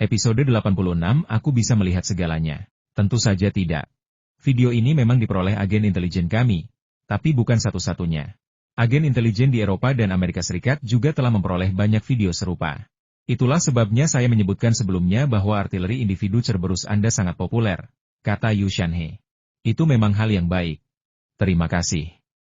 Episode 86, aku bisa melihat segalanya. Tentu saja tidak. Video ini memang diperoleh agen intelijen kami, tapi bukan satu-satunya. Agen intelijen di Eropa dan Amerika Serikat juga telah memperoleh banyak video serupa. Itulah sebabnya saya menyebutkan sebelumnya bahwa artileri individu Cerberus Anda sangat populer, kata Yu Shanhe. Itu memang hal yang baik. Terima kasih.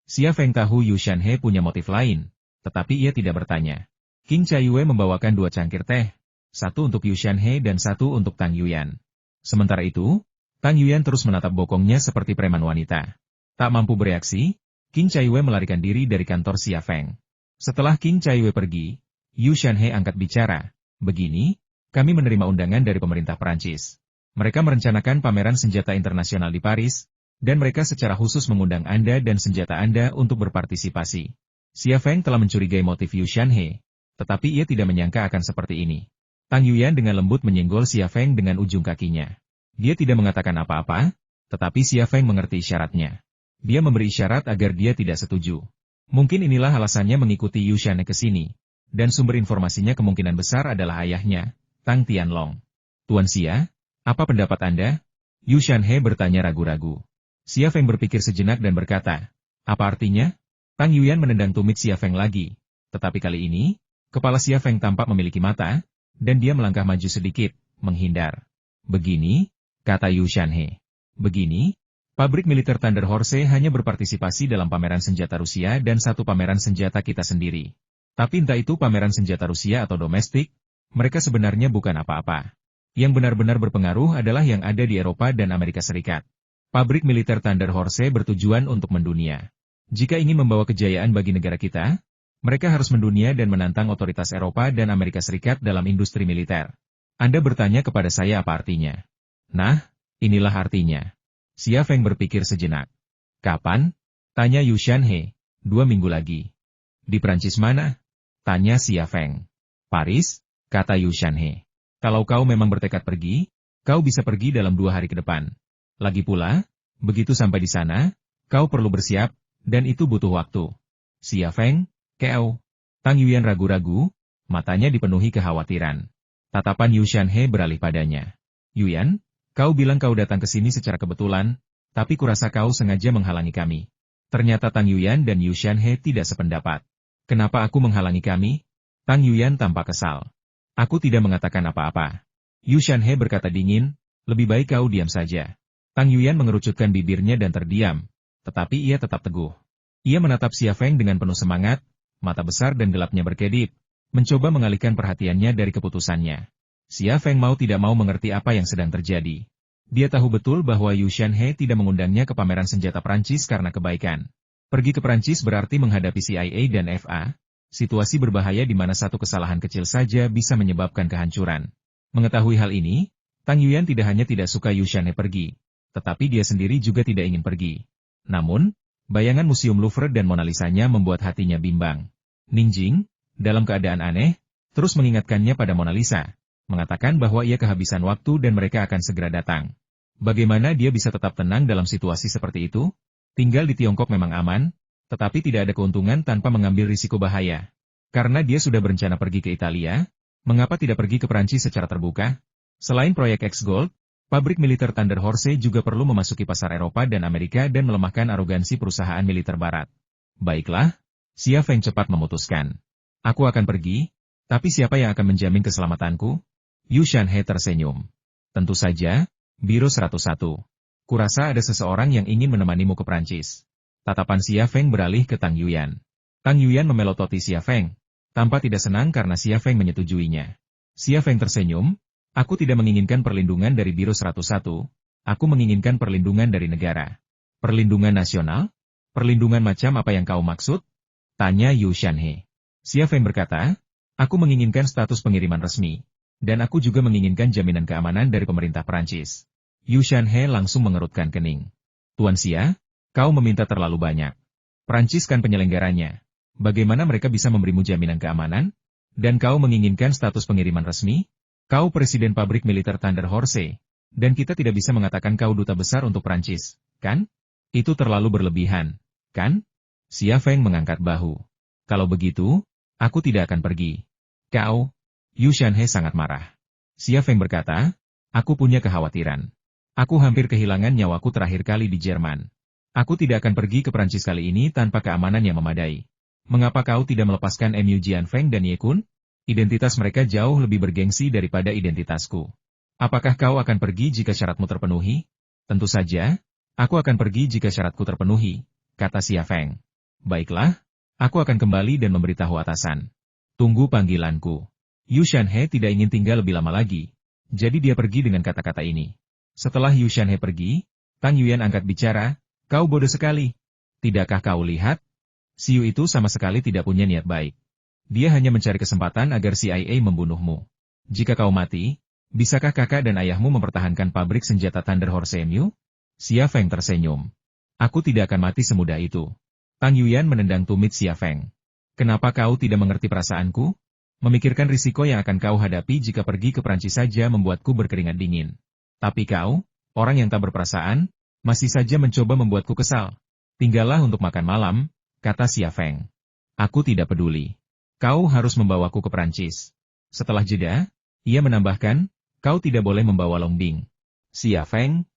Xia Feng tahu Yu Shanhe punya motif lain, tetapi ia tidak bertanya. King Chaiyue membawakan 2 cangkir teh, satu untuk Yu Shanhe dan satu untuk Tang Yuyan. Sementara itu, Tang Yuyan terus menatap bokongnya seperti preman wanita. Tak mampu bereaksi, King Chaiyue melarikan diri dari kantor Xia Feng. Setelah King Chaiyue pergi, Yu Shanhe angkat bicara. Begini, kami menerima undangan dari pemerintah Perancis. Mereka merencanakan pameran senjata internasional di Paris, dan mereka secara khusus mengundang Anda dan senjata Anda untuk berpartisipasi. Xia Feng telah mencurigai motif Yu Shanhe, tetapi ia tidak menyangka akan seperti ini. Tang Yuyan dengan lembut menyenggol Xia Feng dengan ujung kakinya. Dia tidak mengatakan apa-apa, tetapi Xia Feng mengerti isyaratnya. Dia memberi isyarat agar dia tidak setuju. Mungkin inilah alasannya mengikuti Yu Shanhe ke sini, dan sumber informasinya kemungkinan besar adalah ayahnya, Tang Tianlong. Tuan Xia, apa pendapat Anda? Yu Shanhe bertanya ragu-ragu. Xia Feng berpikir sejenak dan berkata, apa artinya? Tang Yuyan menendang tumit Xia Feng lagi, tetapi kali ini, kepala Xia Feng tampak memiliki mata, dan dia melangkah maju sedikit, menghindar. Begini, kata Yu Shanhe. Begini, pabrik militer Thunder Horse hanya berpartisipasi dalam pameran senjata Rusia dan satu pameran senjata kita sendiri. Tapi entah itu pameran senjata Rusia atau domestik, mereka sebenarnya bukan apa-apa. Yang benar-benar berpengaruh adalah yang ada di Eropa dan Amerika Serikat. Pabrik militer Thunder Horse bertujuan untuk mendunia. Jika ingin membawa kejayaan bagi negara kita, mereka harus mendunia dan menantang otoritas Eropa dan Amerika Serikat dalam industri militer. Anda bertanya kepada saya apa artinya? Nah, inilah artinya. Xia Feng berpikir sejenak. Kapan? Tanya Yu Shanhe. 2 minggu lagi. Di Prancis mana? Tanya Xia Feng. Paris, kata Yu Shanhe. Kalau kau memang bertekad pergi, kau bisa pergi dalam 2 hari ke depan. Lagi pula, begitu sampai di sana, kau perlu bersiap, dan itu butuh waktu. Xia Feng, Keo. Tang Yuyan ragu-ragu, matanya dipenuhi kekhawatiran. Tatapan Yu Shanhe beralih padanya. Yuyan, kau bilang kau datang ke sini secara kebetulan, tapi kurasa kau sengaja menghalangi kami. Ternyata Tang Yuyan dan Yu Shanhe tidak sependapat. Kenapa aku menghalangi kami? Tang Yuyan tampak kesal. Aku tidak mengatakan apa-apa. Yu Shanhe berkata dingin, lebih baik kau diam saja. Tang Yuyan mengerucutkan bibirnya dan terdiam, tetapi ia tetap teguh. Ia menatap Xia Feng dengan penuh semangat, mata besar dan gelapnya berkedip, mencoba mengalihkan perhatiannya dari keputusannya. Xia Feng mau tidak mau mengerti apa yang sedang terjadi. Dia tahu betul bahwa Yu Shanhe tidak mengundangnya ke pameran senjata Prancis karena kebaikan. Pergi ke Prancis berarti menghadapi CIA dan FA, situasi berbahaya di mana satu kesalahan kecil saja bisa menyebabkan kehancuran. Mengetahui hal ini, Tang Yuyan tidak hanya tidak suka Yu Shanhe pergi, tetapi dia sendiri juga tidak ingin pergi. Namun, bayangan Museum Louvre dan Mona Lisa-nya membuat hatinya bimbang. Ningjing, dalam keadaan aneh, terus mengingatkannya pada Mona Lisa, mengatakan bahwa ia kehabisan waktu dan mereka akan segera datang. Bagaimana dia bisa tetap tenang dalam situasi seperti itu? Tinggal di Tiongkok memang aman, tetapi tidak ada keuntungan tanpa mengambil risiko bahaya. Karena dia sudah berencana pergi ke Italia, mengapa tidak pergi ke Prancis secara terbuka? Selain proyek X-Gold, pabrik militer Thunder Horse juga perlu memasuki pasar Eropa dan Amerika dan melemahkan arogansi perusahaan militer Barat. Baiklah, Xia Feng cepat memutuskan. Aku akan pergi, tapi siapa yang akan menjamin keselamatanku? Yu Shanhe tersenyum. Tentu saja, Biro 101. Kurasa ada seseorang yang ingin menemanimu ke Prancis. Tatapan Xia Feng beralih ke Tang Yuyan. Tang Yuyan memelototi Xia Feng, tanpa tidak senang karena Xia Feng menyetujuinya. Xia Feng tersenyum, aku tidak menginginkan perlindungan dari Biro 101, aku menginginkan perlindungan dari negara. Perlindungan nasional? Perlindungan macam apa yang kau maksud? Tanya Yu Shanhe. Xia Feng berkata, aku menginginkan status pengiriman resmi, dan aku juga menginginkan jaminan keamanan dari pemerintah Perancis. Yu Shanhe langsung mengerutkan kening. Tuan Xia, kau meminta terlalu banyak. Perancis kan penyelenggaranya. Bagaimana mereka bisa memberimu jaminan keamanan? Dan kau menginginkan status pengiriman resmi? Kau presiden pabrik militer Thunder Horse, dan kita tidak bisa mengatakan kau duta besar untuk Perancis, kan? Itu terlalu berlebihan, kan? Xia Feng mengangkat bahu. Kalau begitu, aku tidak akan pergi. Kau, Yu Shanhe sangat marah. Xia Feng berkata, aku punya kekhawatiran. Aku hampir kehilangan nyawaku terakhir kali di Jerman. Aku tidak akan pergi ke Prancis kali ini tanpa keamanan yang memadai. Mengapa kau tidak melepaskan Mu Jianfeng dan Ye Kun? Identitas mereka jauh lebih bergengsi daripada identitasku. Apakah kau akan pergi jika syaratmu terpenuhi? Tentu saja, aku akan pergi jika syaratku terpenuhi, kata Xia Feng. Baiklah, aku akan kembali dan memberitahu atasan. Tunggu panggilanku. Yu Shanhe tidak ingin tinggal lebih lama lagi, jadi dia pergi dengan kata-kata ini. Setelah Yu Shanhe pergi, Tang Yuyan angkat bicara, kau bodoh sekali. Tidakkah kau lihat? Si Yu itu sama sekali tidak punya niat baik. Dia hanya mencari kesempatan agar CIA membunuhmu. Jika kau mati, bisakah kakak dan ayahmu mempertahankan pabrik senjata Thunder Horse Mu? Xia Feng tersenyum. Aku tidak akan mati semudah itu. Tang Yuyan menendang tumit Xia Feng. Kenapa kau tidak mengerti perasaanku? Memikirkan risiko yang akan kau hadapi jika pergi ke Prancis saja membuatku berkeringat dingin. Tapi kau, orang yang tak berperasaan, masih saja mencoba membuatku kesal. Tinggallah untuk makan malam, kata Xia Feng. Aku tidak peduli. Kau harus membawaku ke Prancis. Setelah jeda, ia menambahkan, kau tidak boleh membawa Longbing. Xia Feng,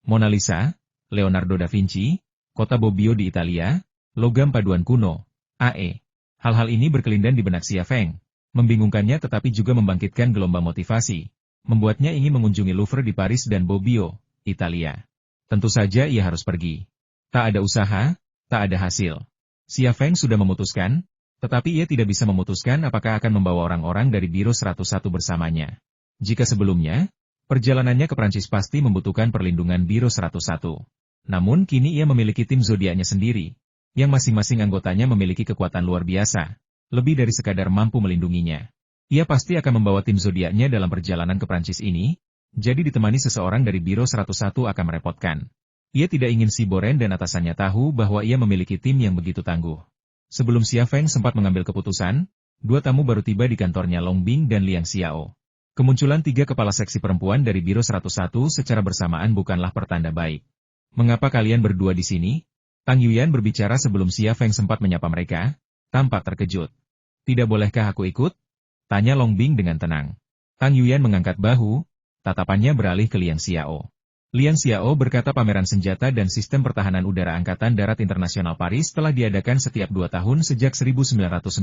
Mona Lisa, Leonardo da Vinci, kota Bobbio di Italia, logam paduan kuno, AE. Hal-hal ini berkelindan di benak Xia Feng. Membingungkannya tetapi juga membangkitkan gelombang motivasi. Membuatnya ingin mengunjungi Louvre di Paris dan Bobbio, Italia. Tentu saja ia harus pergi. Tak ada usaha, tak ada hasil. Xia Feng sudah memutuskan, tetapi ia tidak bisa memutuskan apakah akan membawa orang-orang dari Biro 101 bersamanya. Jika sebelumnya, perjalanannya ke Prancis pasti membutuhkan perlindungan Biro 101. Namun kini ia memiliki tim zodiaknya sendiri, yang masing-masing anggotanya memiliki kekuatan luar biasa, lebih dari sekadar mampu melindunginya. Ia pasti akan membawa tim zodiaknya dalam perjalanan ke Prancis ini, jadi ditemani seseorang dari Biro 101 akan merepotkan. Ia tidak ingin si Boren dan atasannya tahu bahwa ia memiliki tim yang begitu tangguh. Sebelum Xia Feng sempat mengambil keputusan, dua tamu baru tiba di kantornya Longbing dan Liang Xiao. Kemunculan tiga kepala seksi perempuan dari Biro 101 secara bersamaan bukanlah pertanda baik. Mengapa kalian berdua di sini? Tang Yuyan berbicara sebelum Xia Feng sempat menyapa mereka, tampak terkejut. Tidak bolehkah aku ikut? Tanya Longbing dengan tenang. Tang Yuyan mengangkat bahu, tatapannya beralih ke Liang Xiao. Liang Xiao berkata pameran senjata dan sistem pertahanan udara Angkatan Darat Internasional Paris telah diadakan setiap 2 tahun sejak 1992.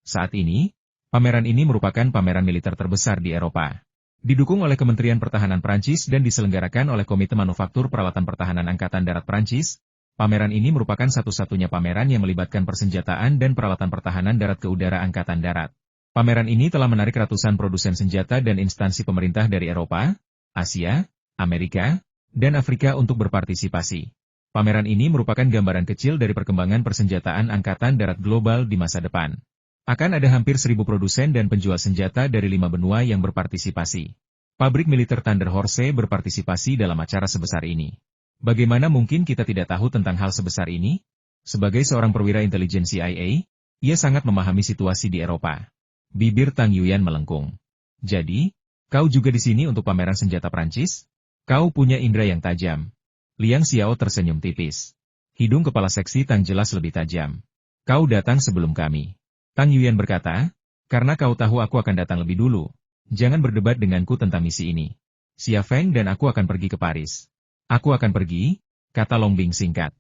Saat ini, pameran ini merupakan pameran militer terbesar di Eropa. Didukung oleh Kementerian Pertahanan Prancis dan diselenggarakan oleh Komite Manufaktur Peralatan Pertahanan Angkatan Darat Prancis, pameran ini merupakan satu-satunya pameran yang melibatkan persenjataan dan peralatan pertahanan darat ke udara Angkatan Darat. Pameran ini telah menarik ratusan produsen senjata dan instansi pemerintah dari Eropa, Asia, Amerika, dan Afrika untuk berpartisipasi. Pameran ini merupakan gambaran kecil dari perkembangan persenjataan Angkatan Darat global di masa depan. Akan ada hampir 1.000 produsen dan penjual senjata dari 5 benua yang berpartisipasi. Pabrik militer Thunder Horse berpartisipasi dalam acara sebesar ini. Bagaimana mungkin kita tidak tahu tentang hal sebesar ini? Sebagai seorang perwira intelijen CIA, ia sangat memahami situasi di Eropa. Bibir Tang Yuyan melengkung. Jadi, kau juga di sini untuk pameran senjata Prancis? Kau punya indera yang tajam. Liang Xiao tersenyum tipis. Hidung kepala seksi Tang jelas lebih tajam. Kau datang sebelum kami. Tang Yuyan berkata, karena kau tahu aku akan datang lebih dulu. Jangan berdebat denganku tentang misi ini. Xia Feng dan aku akan pergi ke Paris. Aku akan pergi, kata Longbing singkat.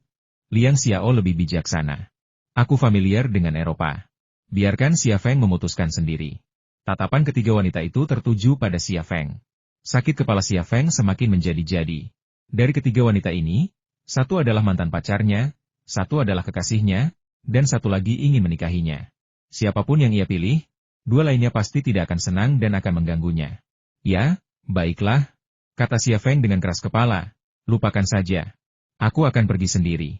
Liang Xiao lebih bijaksana. Aku familiar dengan Eropa. Biarkan Xia Feng memutuskan sendiri. Tatapan ketiga wanita itu tertuju pada Xia Feng. Sakit kepala Xia Feng semakin menjadi-jadi. Dari ketiga wanita ini, satu adalah mantan pacarnya, satu adalah kekasihnya, dan satu lagi ingin menikahinya. Siapapun yang ia pilih, dua lainnya pasti tidak akan senang dan akan mengganggunya. Ya, baiklah, kata Xia Feng dengan keras kepala, lupakan saja. Aku akan pergi sendiri.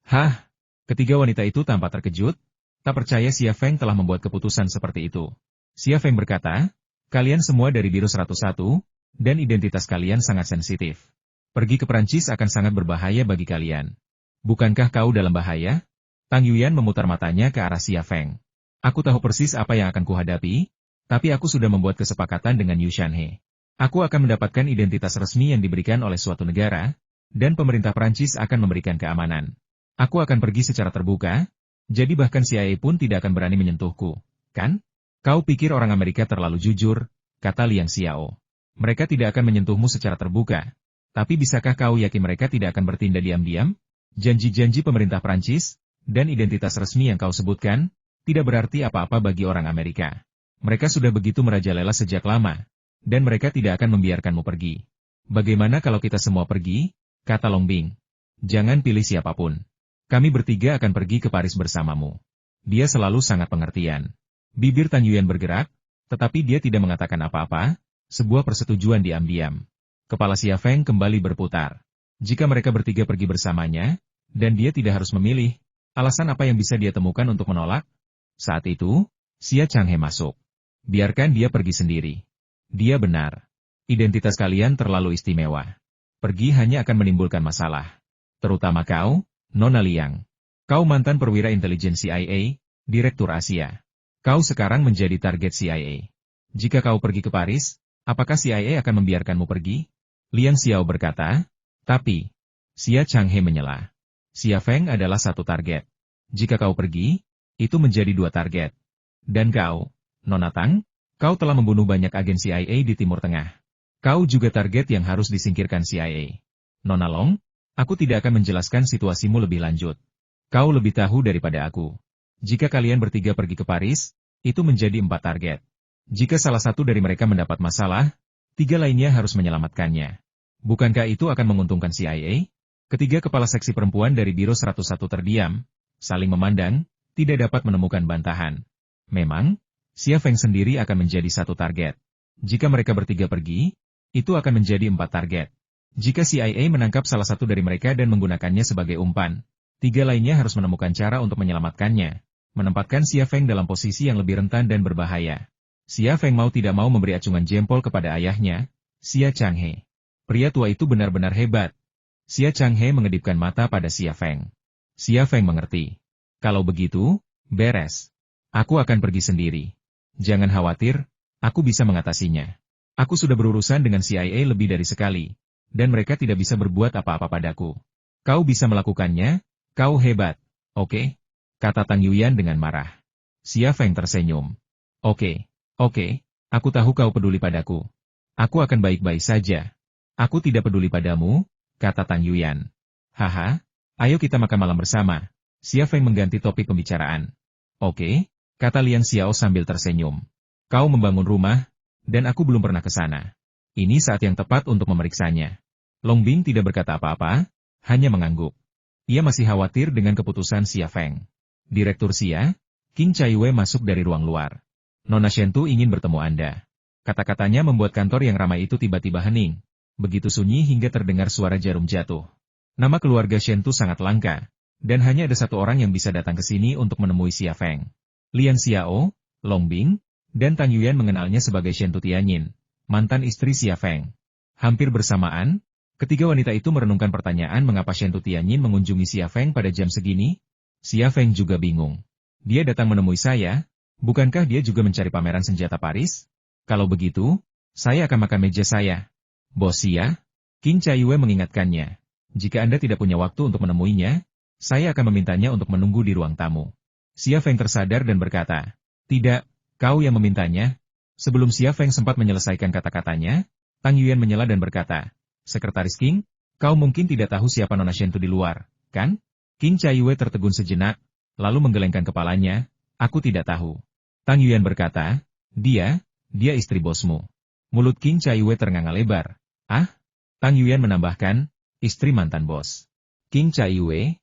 Hah? Ketiga wanita itu tampak terkejut, tak percaya Xia Feng telah membuat keputusan seperti itu. Xia Feng berkata, kalian semua dari Biro 101, dan identitas kalian sangat sensitif. Pergi ke Prancis akan sangat berbahaya bagi kalian. Bukankah kau dalam bahaya? Tang Yuyan memutar matanya ke arah Xia Feng. Aku tahu persis apa yang akan kuhadapi, tapi aku sudah membuat kesepakatan dengan Yu Shanhe. Aku akan mendapatkan identitas resmi yang diberikan oleh suatu negara, dan pemerintah Prancis akan memberikan keamanan. Aku akan pergi secara terbuka, jadi bahkan CIA pun tidak akan berani menyentuhku, kan? Kau pikir orang Amerika terlalu jujur, kata Liang Xiao. Mereka tidak akan menyentuhmu secara terbuka. Tapi bisakah kau yakin mereka tidak akan bertindak diam-diam? Janji-janji pemerintah Prancis, dan identitas resmi yang kau sebutkan, tidak berarti apa-apa bagi orang Amerika. Mereka sudah begitu merajalela sejak lama, dan mereka tidak akan membiarkanmu pergi. Bagaimana kalau kita semua pergi? Kata Long Bing. Jangan pilih siapapun. Kami bertiga akan pergi ke Paris bersamamu. Dia selalu sangat pengertian. Bibir Tang Yuyan bergerak, tetapi dia tidak mengatakan apa-apa, sebuah persetujuan diam-diam. Kepala Xia Feng kembali berputar. Jika mereka bertiga pergi bersamanya, dan dia tidak harus memilih, alasan apa yang bisa dia temukan untuk menolak? Saat itu, Xia Changhe masuk. Biarkan dia pergi sendiri. Dia benar. Identitas kalian terlalu istimewa. Pergi hanya akan menimbulkan masalah. Terutama kau, Nona Liang. Kau mantan perwira intelijen CIA, Direktur Asia. Kau sekarang menjadi target CIA. Jika kau pergi ke Paris, apakah CIA akan membiarkanmu pergi? Liang Xiao berkata, tapi, Xia Changhe menyela. Xia Feng adalah satu target. Jika kau pergi, itu menjadi dua target. Dan kau, Nona Tang, kau telah membunuh banyak agen CIA di Timur Tengah. Kau juga target yang harus disingkirkan CIA. Nona Long, aku tidak akan menjelaskan situasimu lebih lanjut. Kau lebih tahu daripada aku. Jika kalian bertiga pergi ke Paris, itu menjadi 4 target. Jika salah satu dari mereka mendapat masalah, 3 lainnya harus menyelamatkannya. Bukankah itu akan menguntungkan CIA? Ketiga kepala seksi perempuan dari Biro 101 terdiam, saling memandang, tidak dapat menemukan bantahan. Memang, Xia Feng sendiri akan menjadi satu target. Jika mereka bertiga pergi, itu akan menjadi 4 target. Jika CIA menangkap salah satu dari mereka dan menggunakannya sebagai umpan, 3 lainnya harus menemukan cara untuk menyelamatkannya, menempatkan Xia Feng dalam posisi yang lebih rentan dan berbahaya. Xia Feng mau tidak mau memberi acungan jempol kepada ayahnya, Xia Changhe. Pria tua itu benar-benar hebat. Xia Changhe mengedipkan mata pada Xia Feng. Xia Feng mengerti. Kalau begitu, beres. Aku akan pergi sendiri. Jangan khawatir, aku bisa mengatasinya. Aku sudah berurusan dengan CIA lebih dari sekali, dan mereka tidak bisa berbuat apa-apa padaku. Kau bisa melakukannya, kau hebat, oke? Kata Tang Yuyan dengan marah. Xia Feng tersenyum. Oke, aku tahu kau peduli padaku. Aku akan baik-baik saja. Aku tidak peduli padamu, kata Tang Yuyan. Haha, ayo kita makan malam bersama. Xia Feng mengganti topik pembicaraan. Oke, kata Liang Xiao sambil tersenyum. Kau membangun rumah, dan aku belum pernah ke sana. Ini saat yang tepat untuk memeriksanya. Long Bing tidak berkata apa-apa, hanya mengangguk. Ia masih khawatir dengan keputusan Xia Feng. Direktur Xia, Qing Chaiwei masuk dari ruang luar. Nona Shentu ingin bertemu Anda. Kata-katanya membuat kantor yang ramai itu tiba-tiba hening. Begitu sunyi hingga terdengar suara jarum jatuh. Nama keluarga Shentu sangat langka, dan hanya ada satu orang yang bisa datang ke sini untuk menemui Xia Feng. Liang Xiao, Long Bing, dan Tang Yuyan mengenalnya sebagai Shentu Tianyin, mantan istri Xia Feng. Hampir bersamaan, ketiga wanita itu merenungkan pertanyaan mengapa Shentu Tianyin mengunjungi Xia Feng pada jam segini. Xia Feng juga bingung. Dia datang menemui saya, bukankah dia juga mencari pameran senjata Paris? Kalau begitu, saya akan makan meja saya. Bos Xia, Qing Chaiwei mengingatkannya. Jika Anda tidak punya waktu untuk menemuinya, saya akan memintanya untuk menunggu di ruang tamu. Xia Feng tersadar dan berkata, tidak, kau yang memintanya. Sebelum Xia Feng sempat menyelesaikan kata-katanya, Tang Yuyan menyela dan berkata, Sekretaris Qing, kau mungkin tidak tahu siapa Nona Shentu di luar, kan? Qing Chaiwei tertegun sejenak, lalu menggelengkan kepalanya, aku tidak tahu. Tang Yuyan berkata, dia istri bosmu. Mulut Qing Chaiwei ternganga lebar. Ah? Tang Yuyan menambahkan, istri mantan bos. Qing Chaiwei?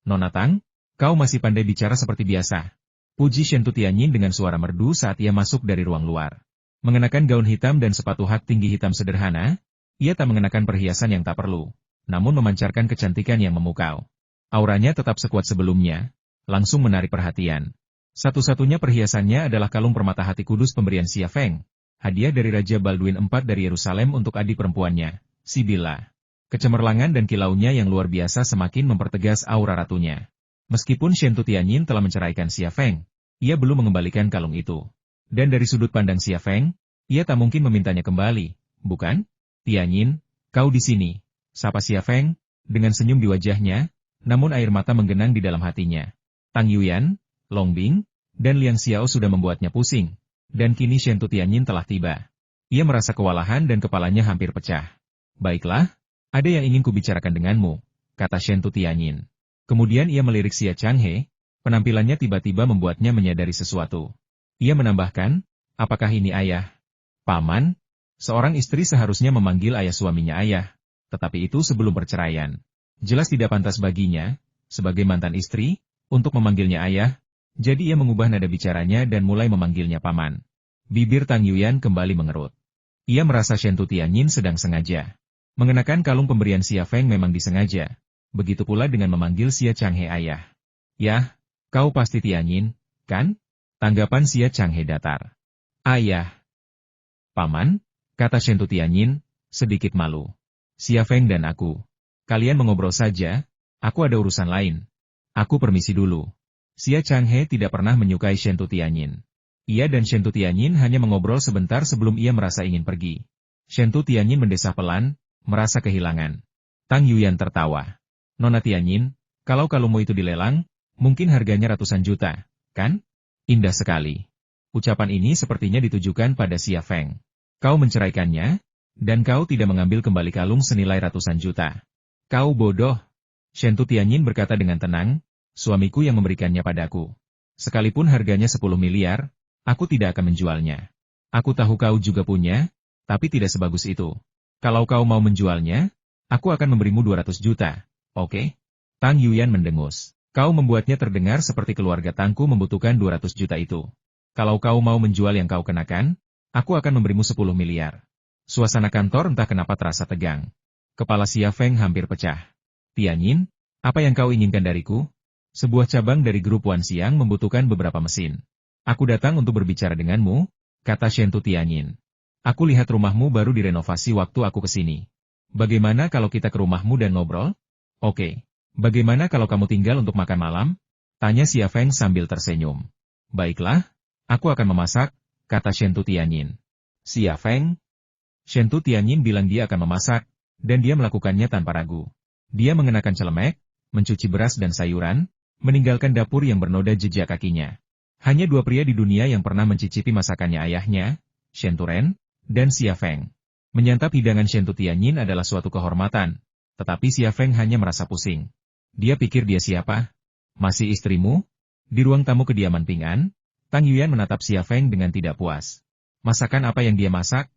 Nona Tang, kau masih pandai bicara seperti biasa. Puji Shentu Tianyin dengan suara merdu saat ia masuk dari ruang luar. Mengenakan gaun hitam dan sepatu hak tinggi hitam sederhana, ia tak mengenakan perhiasan yang tak perlu, namun memancarkan kecantikan yang memukau. Auranya tetap sekuat sebelumnya, langsung menarik perhatian. Satu-satunya perhiasannya adalah kalung permata hati kudus pemberian Xia Feng, hadiah dari Raja Baldwin IV dari Yerusalem untuk adik perempuannya, Sibilla. Kecemerlangan dan kilaunya yang luar biasa semakin mempertegas aura ratunya. Meskipun Shentu Tianyin telah menceraikan Xia Feng, ia belum mengembalikan kalung itu. Dan dari sudut pandang Xia Feng, ia tak mungkin memintanya kembali, bukan? Tianyin, kau di sini, sapa Xia Feng, dengan senyum di wajahnya, namun air mata menggenang di dalam hatinya. Tang Yuyan, Long Bing, dan Liang Xiao sudah membuatnya pusing, dan kini Shentu Tianyin telah tiba. Ia merasa kewalahan dan kepalanya hampir pecah. Baiklah, ada yang ingin kubicarakan denganmu, kata Shen Tianyin. Kemudian ia melirik Xia Changhe, penampilannya tiba-tiba membuatnya menyadari sesuatu. Ia menambahkan, apakah ini ayah? Paman? Seorang istri seharusnya memanggil ayah suaminya ayah, tetapi itu sebelum perceraian. Jelas tidak pantas baginya, sebagai mantan istri, untuk memanggilnya ayah, jadi ia mengubah nada bicaranya dan mulai memanggilnya paman. Bibir Tang Yuyan kembali mengerut. Ia merasa Shen Tianyin sedang sengaja. Mengenakan kalung pemberian Xia Feng memang disengaja. Begitu pula dengan memanggil Xia Changhe ayah. Yah, kau pasti Tianyin, kan? Tanggapan Xia Changhe datar. Ayah. Paman, kata Shen Tianyin, sedikit malu. Xia Feng dan aku. Kalian mengobrol saja, aku ada urusan lain. Aku permisi dulu. Xia Changhe tidak pernah menyukai Shen Tianyin. Ia dan Shen Tianyin hanya mengobrol sebentar sebelum ia merasa ingin pergi. Shen Tianyin mendesah pelan, merasa kehilangan. Tang Yuyan tertawa. Nona Tianyin, kalau kalungmu itu dilelang, mungkin harganya ratusan juta, kan? Indah sekali. Ucapan ini sepertinya ditujukan pada Xia Feng. Kau menceraikannya, dan kau tidak mengambil kembali kalung senilai ratusan juta. Kau bodoh. Shen Tianyin berkata dengan tenang, suamiku yang memberikannya padaku. Sekalipun harganya 10 miliar, aku tidak akan menjualnya. Aku tahu kau juga punya, tapi tidak sebagus itu. Kalau kau mau menjualnya, aku akan memberimu 200 juta, oke? Tang Yuyan mendengus. Kau membuatnya terdengar seperti keluarga Tangku membutuhkan 200 juta itu. Kalau kau mau menjual yang kau kenakan, aku akan memberimu 10 miliar. Suasana kantor entah kenapa terasa tegang. Kepala Xia Feng hampir pecah. Tianyin, apa yang kau inginkan dariku? Sebuah cabang dari grup Wan Xiang membutuhkan beberapa mesin. Aku datang untuk berbicara denganmu, kata Shen Tianyin. Aku lihat rumahmu baru direnovasi waktu aku kesini. Bagaimana kalau kita ke rumahmu dan ngobrol? Oke. Bagaimana kalau kamu tinggal untuk makan malam? Tanya Xia Feng sambil tersenyum. Baiklah, aku akan memasak, kata Shen Tianyin. Xia Feng? Shen Tianyin bilang dia akan memasak, dan dia melakukannya tanpa ragu. Dia mengenakan celemek, mencuci beras dan sayuran, meninggalkan dapur yang bernoda jejak kakinya. Hanya dua pria di dunia yang pernah mencicipi masakannya ayahnya, Shen Turen, dan Xia Feng. Menyantap hidangan Shen Tianyin adalah suatu kehormatan, tetapi Xia Feng hanya merasa pusing. Dia pikir dia siapa? Masih istrimu? Di ruang tamu kediaman Ping An, Tang Yuyan menatap Xia Feng dengan tidak puas. Masakan apa yang dia masak?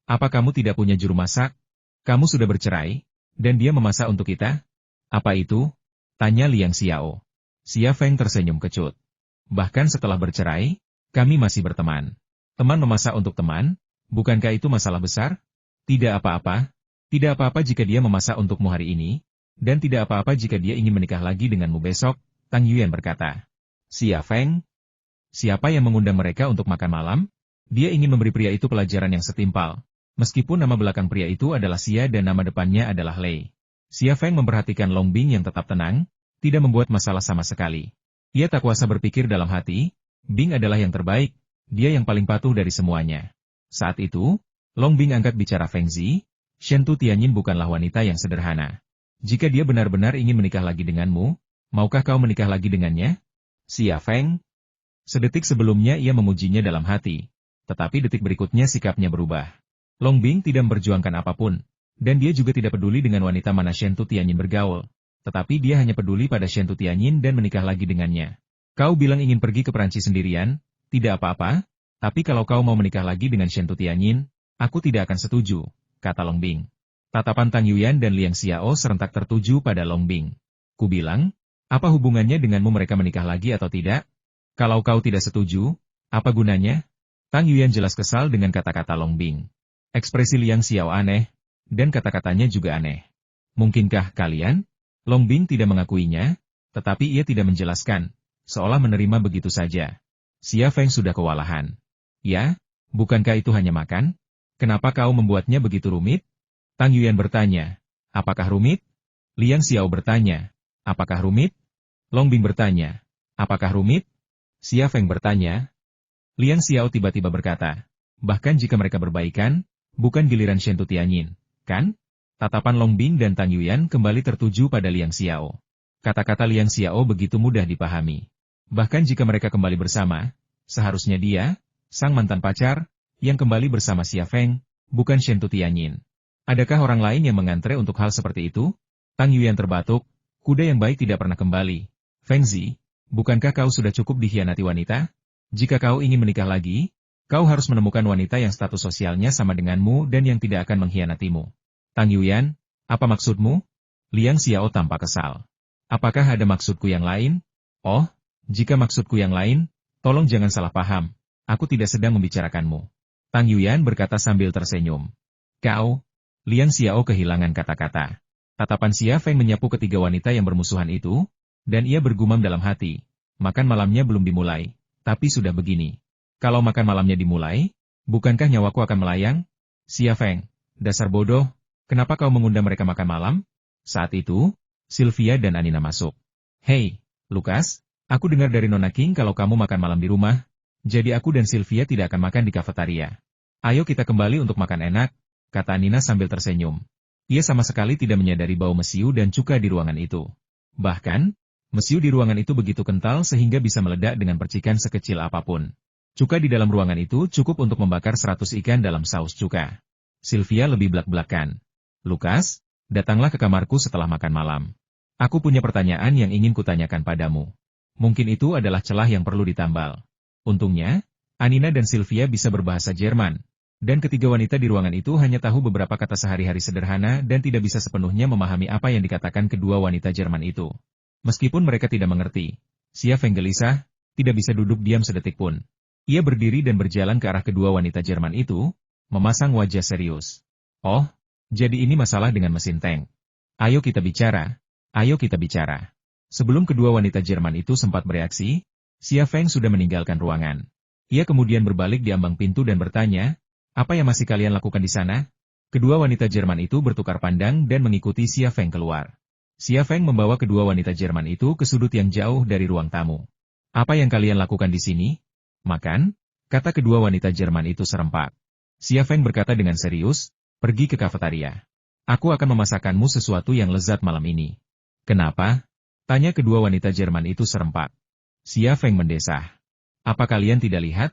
Apa kamu tidak punya juru masak? Kamu sudah bercerai, dan dia memasak untuk kita? Apa itu? Tanya Liang Xiao. Xia Feng tersenyum kecut. Bahkan setelah bercerai, kami masih berteman. Teman memasak untuk teman, bukankah itu masalah besar? Tidak apa-apa. Tidak apa-apa jika dia memasak untukmu hari ini, dan tidak apa-apa jika dia ingin menikah lagi denganmu besok, Tang Yuyan berkata. Xia Feng? Siapa yang mengundang mereka untuk makan malam? Dia ingin memberi pria itu pelajaran yang setimpal. Meskipun nama belakang pria itu adalah Xia dan nama depannya adalah Lei. Xia Feng memperhatikan Long Bing yang tetap tenang, tidak membuat masalah sama sekali. Ia tak kuasa berpikir dalam hati, Bing adalah yang terbaik, dia yang paling patuh dari semuanya. Saat itu, Long Bing angkat bicara Feng Zi, Shen Tianyin bukanlah wanita yang sederhana. Jika dia benar-benar ingin menikah lagi denganmu, maukah kau menikah lagi dengannya? Xia Feng? Sedetik sebelumnya ia memujinya dalam hati, tetapi detik berikutnya sikapnya berubah. Long Bing tidak memperjuangkan apapun, dan dia juga tidak peduli dengan wanita mana Shen Tianyin bergaul, tetapi dia hanya peduli pada Shen Tianyin dan menikah lagi dengannya. Kau bilang ingin pergi ke Perancis sendirian, tidak apa-apa, tapi kalau kau mau menikah lagi dengan Shen Tianyin, aku tidak akan setuju, kata Long Bing. Tatapan Tang Yuyan dan Liang Xiao serentak tertuju pada Long Bing. Ku bilang, apa hubungannya denganmu mereka menikah lagi atau tidak? Kalau kau tidak setuju, apa gunanya? Tang Yuyan jelas kesal dengan kata-kata Long Bing. Ekspresi Liang Xiao aneh, dan kata-katanya juga aneh. Mungkinkah kalian? Long Bing tidak mengakuinya, tetapi ia tidak menjelaskan, seolah menerima begitu saja. Xia Feng sudah kewalahan. Ya, bukankah itu hanya makan? Kenapa kau membuatnya begitu rumit? Tang Yuyan bertanya, apakah rumit? Liang Xiao bertanya, apakah rumit? Long Bing bertanya, apakah rumit? Xia Feng bertanya. Liang Xiao tiba-tiba berkata, bahkan jika mereka berbaikan, bukan giliran Shen Tianyin, kan? Tatapan Long Bing dan Tang Yuyan kembali tertuju pada Liang Xiao. Kata-kata Liang Xiao begitu mudah dipahami. Bahkan jika mereka kembali bersama, seharusnya dia, sang mantan pacar, yang kembali bersama Xia Feng, bukan Shen Tutianyin. Adakah orang lain yang mengantre untuk hal seperti itu? Tang Yuyan terbatuk, kuda yang baik tidak pernah kembali. Feng Zi, bukankah kau sudah cukup dikhianati wanita? Jika kau ingin menikah lagi, kau harus menemukan wanita yang status sosialnya sama denganmu dan yang tidak akan mengkhianatimu. Tang Yuyan, apa maksudmu? Liang Xiao tampak kesal. Apakah ada maksudku yang lain? Oh, jika maksudku yang lain, tolong jangan salah paham. Aku tidak sedang membicarakanmu. Tang Yuyan berkata sambil tersenyum. Kau, Liang Xiao kehilangan kata-kata. Tatapan Xia Feng menyapu ketiga wanita yang bermusuhan itu, dan ia bergumam dalam hati. Makan malamnya belum dimulai, tapi sudah begini. Kalau makan malamnya dimulai, bukankah nyawaku akan melayang? Xia Feng, dasar bodoh, kenapa kau mengundang mereka makan malam? Saat itu, Sylvia dan Anina masuk. Hei, Lukas, aku dengar dari Nona King kalau kamu makan malam di rumah, jadi aku dan Sylvia tidak akan makan di kafetaria. Ayo kita kembali untuk makan enak, kata Anina sambil tersenyum. Ia sama sekali tidak menyadari bau mesiu dan cuka di ruangan itu. Bahkan, mesiu di ruangan itu begitu kental sehingga bisa meledak dengan percikan sekecil apapun. Cuka di dalam ruangan itu cukup untuk membakar 100 ikan dalam saus cuka. Sylvia lebih belak-belakan. Lukas, datanglah ke kamarku setelah makan malam. Aku punya pertanyaan yang ingin kutanyakan padamu. Mungkin itu adalah celah yang perlu ditambal. Untungnya, Anina dan Sylvia bisa berbahasa Jerman, dan ketiga wanita di ruangan itu hanya tahu beberapa kata sehari-hari sederhana dan tidak bisa sepenuhnya memahami apa yang dikatakan kedua wanita Jerman itu. Meskipun mereka tidak mengerti, Xia Feng gelisah, tidak bisa duduk diam sedetik pun. Ia berdiri dan berjalan ke arah kedua wanita Jerman itu, memasang wajah serius. Oh, jadi ini masalah dengan mesin tank. Ayo kita bicara. Ayo kita bicara. Sebelum kedua wanita Jerman itu sempat bereaksi, Xia Feng sudah meninggalkan ruangan. Ia kemudian berbalik di ambang pintu dan bertanya, apa yang masih kalian lakukan di sana? Kedua wanita Jerman itu bertukar pandang dan mengikuti Xia Feng keluar. Xia Feng membawa kedua wanita Jerman itu ke sudut yang jauh dari ruang tamu. Apa yang kalian lakukan di sini? Makan? Kata kedua wanita Jerman itu serempak. Xia Feng berkata dengan serius, pergi ke kafetaria. Aku akan memasakkanmu sesuatu yang lezat malam ini. Kenapa? Tanya kedua wanita Jerman itu serempak. Xia Feng mendesah. Apa kalian tidak lihat?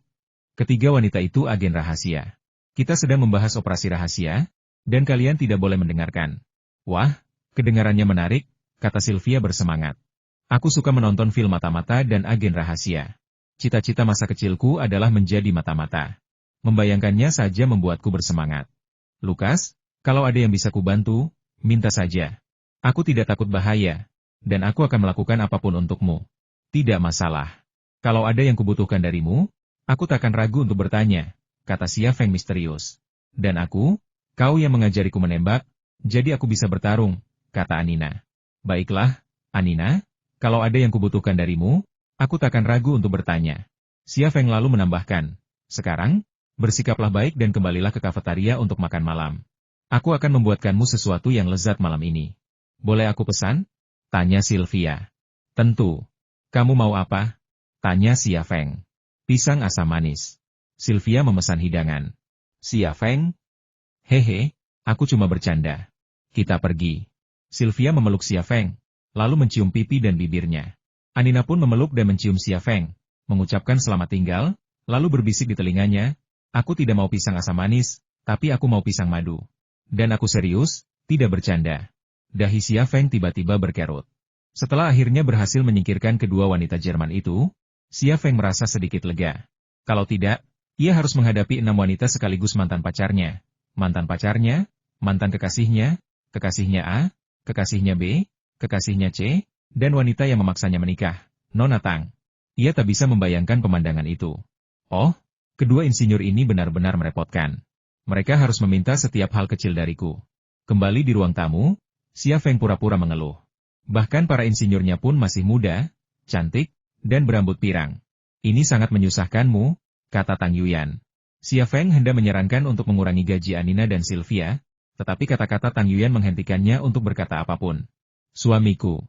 Ketiga wanita itu agen rahasia. Kita sedang membahas operasi rahasia, dan kalian tidak boleh mendengarkan. Wah, kedengarannya menarik, kata Sylvia bersemangat. Aku suka menonton film mata-mata dan agen rahasia. Cita-cita masa kecilku adalah menjadi mata-mata. Membayangkannya saja membuatku bersemangat. Lukas, kalau ada yang bisa kubantu, minta saja. Aku tidak takut bahaya, dan aku akan melakukan apapun untukmu. Tidak masalah. Kalau ada yang kubutuhkan darimu, aku takkan ragu untuk bertanya, kata Xia Feng misterius. Dan aku, kau yang mengajariku menembak, jadi aku bisa bertarung, kata Anina. Baiklah, Anina, kalau ada yang kubutuhkan darimu, aku takkan ragu untuk bertanya. Xia Feng lalu menambahkan, sekarang, bersikaplah baik dan kembalilah ke kafetaria untuk makan malam. Aku akan membuatkanmu sesuatu yang lezat malam ini. Boleh aku pesan? Tanya Sylvia. Tentu. Kamu mau apa? Tanya Xia Feng. Pisang asam manis. Sylvia memesan hidangan. Xia Feng? Hehe, aku cuma bercanda. Kita pergi. Sylvia memeluk Xia Feng, lalu mencium pipi dan bibirnya. Anina pun memeluk dan mencium Xia Feng, mengucapkan selamat tinggal, lalu berbisik di telinganya, aku tidak mau pisang asam manis, tapi aku mau pisang madu. Dan aku serius, tidak bercanda. Dahi Xia Feng tiba-tiba berkerut. Setelah akhirnya berhasil menyingkirkan kedua wanita Jerman itu, Xia Feng merasa sedikit lega. Kalau tidak, ia harus menghadapi 6 wanita sekaligus mantan pacarnya, mantan kekasihnya, kekasihnya A, kekasihnya B, kekasihnya C, dan wanita yang memaksanya menikah, Nona Tang. Ia tak bisa membayangkan pemandangan itu. Oh, kedua insinyur ini benar-benar merepotkan. Mereka harus meminta setiap hal kecil dariku. Kembali di ruang tamu, Xia Feng pura-pura mengeluh. Bahkan para insinyurnya pun masih muda, cantik, dan berambut pirang. Ini sangat menyusahkanmu, kata Tang Yuyan. Xia Feng hendak menyarankan untuk mengurangi gaji Anina dan Sylvia, tetapi kata-kata Tang Yuyan menghentikannya untuk berkata apapun. Suamiku.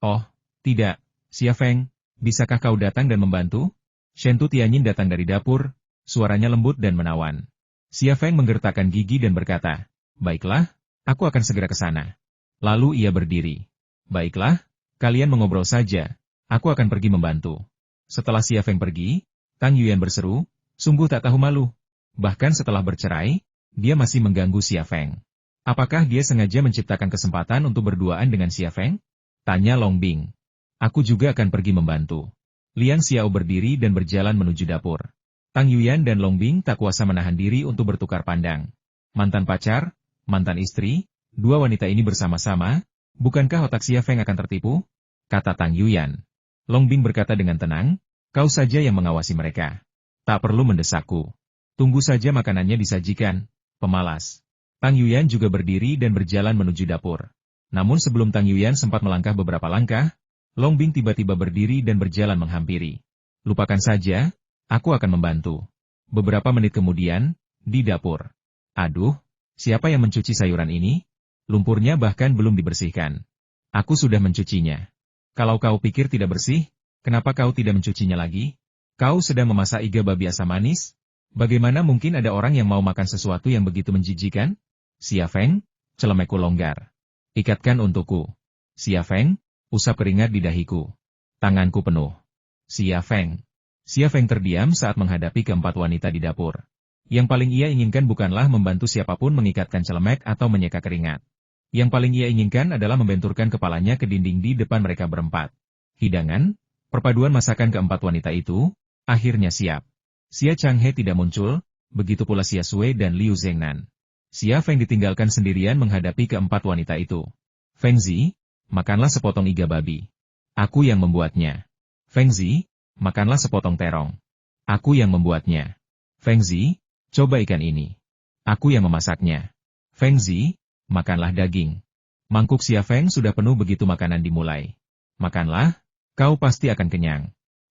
Oh, tidak, Xia Feng, bisakah kau datang dan membantu? Shen Tutianyin datang dari dapur, suaranya lembut dan menawan. Xia Feng menggertakkan gigi dan berkata, baiklah, aku akan segera ke sana. Lalu ia berdiri. Baiklah, kalian mengobrol saja, aku akan pergi membantu. Setelah Xia Feng pergi, Tang Yuyan berseru, sungguh tak tahu malu. Bahkan setelah bercerai, dia masih mengganggu Xia Feng. Apakah dia sengaja menciptakan kesempatan untuk berduaan dengan Xia Feng? Tanya Long Bing. Aku juga akan pergi membantu. Liang Xiao berdiri dan berjalan menuju dapur. Tang Yuyan dan Long Bing tak kuasa menahan diri untuk bertukar pandang. Mantan pacar, mantan istri, dua wanita ini bersama-sama, bukankah otak Xia Feng akan tertipu? Kata Tang Yuyan. Long Bing berkata dengan tenang, kau saja yang mengawasi mereka. Tak perlu mendesakku. Tunggu saja makanannya disajikan, pemalas. Tang Yuyan juga berdiri dan berjalan menuju dapur. Namun sebelum Tang Yuyan sempat melangkah beberapa langkah, Long Bing tiba-tiba berdiri dan berjalan menghampiri. Lupakan saja, aku akan membantu. Beberapa menit kemudian, di dapur. Aduh, siapa yang mencuci sayuran ini? Lumpurnya bahkan belum dibersihkan. Aku sudah mencucinya. Kalau kau pikir tidak bersih, kenapa kau tidak mencucinya lagi? Kau sedang memasak iga babi asam manis? Bagaimana mungkin ada orang yang mau makan sesuatu yang begitu menjijikan? Xia Feng, celemekku longgar. Ikatkan untukku. Xia Feng, usap keringat di dahiku. Tanganku penuh. Xia Feng. Xia Feng terdiam saat menghadapi keempat wanita di dapur. Yang paling ia inginkan bukanlah membantu siapapun mengikatkan celemek atau menyeka keringat. Yang paling ia inginkan adalah membenturkan kepalanya ke dinding di depan mereka berempat. Hidangan, perpaduan masakan keempat wanita itu, akhirnya siap. Xia Changhe tidak muncul, begitu pula Xia Sui dan Liu Zhengnan. Xia Feng ditinggalkan sendirian menghadapi keempat wanita itu. Feng Zi, makanlah sepotong iga babi. Aku yang membuatnya. Feng Zi, makanlah sepotong terong. Aku yang membuatnya. Feng Zi, coba ikan ini. Aku yang memasaknya. Feng Zi, makanlah daging. Mangkuk Xia Feng sudah penuh begitu makanan dimulai. Makanlah, kau pasti akan kenyang.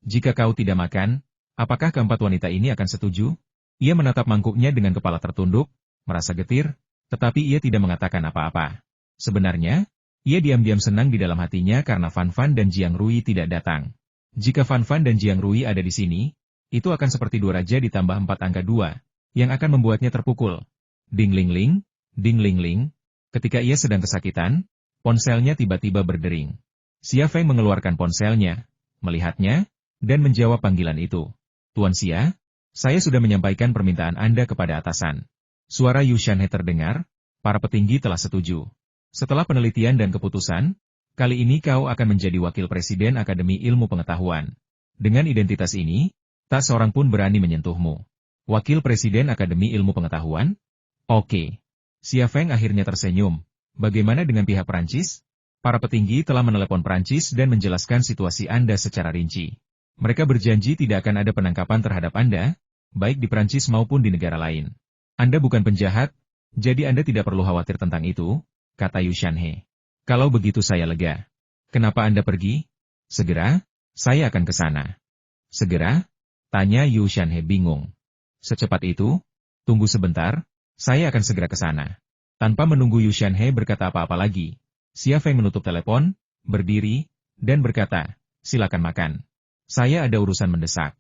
Jika kau tidak makan, apakah keempat wanita ini akan setuju? Ia menatap mangkuknya dengan kepala tertunduk, merasa getir, tetapi ia tidak mengatakan apa-apa. Sebenarnya, ia diam-diam senang di dalam hatinya karena Fan Fan dan Jiang Rui tidak datang. Jika Fan Fan dan Jiang Rui ada di sini, itu akan seperti dua raja ditambah 4 angka 2, yang akan membuatnya terpukul. Ding ling ling, ding ling ling. Ketika ia sedang kesakitan, ponselnya tiba-tiba berdering. Xia Feng mengeluarkan ponselnya, melihatnya, dan menjawab panggilan itu. Tuan Xia, saya sudah menyampaikan permintaan Anda kepada atasan. Suara Yu Shanhe terdengar, para petinggi telah setuju. Setelah penelitian dan keputusan, kali ini kau akan menjadi wakil presiden Akademi Ilmu Pengetahuan. Dengan identitas ini, tak seorang pun berani menyentuhmu. Wakil presiden Akademi Ilmu Pengetahuan? Oke. Xia Feng akhirnya tersenyum. Bagaimana dengan pihak Perancis? Para petinggi telah menelepon Perancis dan menjelaskan situasi Anda secara rinci. Mereka berjanji tidak akan ada penangkapan terhadap Anda, baik di Perancis maupun di negara lain. Anda bukan penjahat, jadi Anda tidak perlu khawatir tentang itu, kata Yu Shanhe. Kalau begitu saya lega. Kenapa Anda pergi? Segera, saya akan ke sana. Segera? Tanya Yu Shanhe bingung. Secepat itu? Tunggu sebentar, saya akan segera ke sana. Tanpa menunggu Yu Shanhe berkata apa-apa lagi, Xia Feng menutup telepon, berdiri, dan berkata, silakan makan. Saya ada urusan mendesak.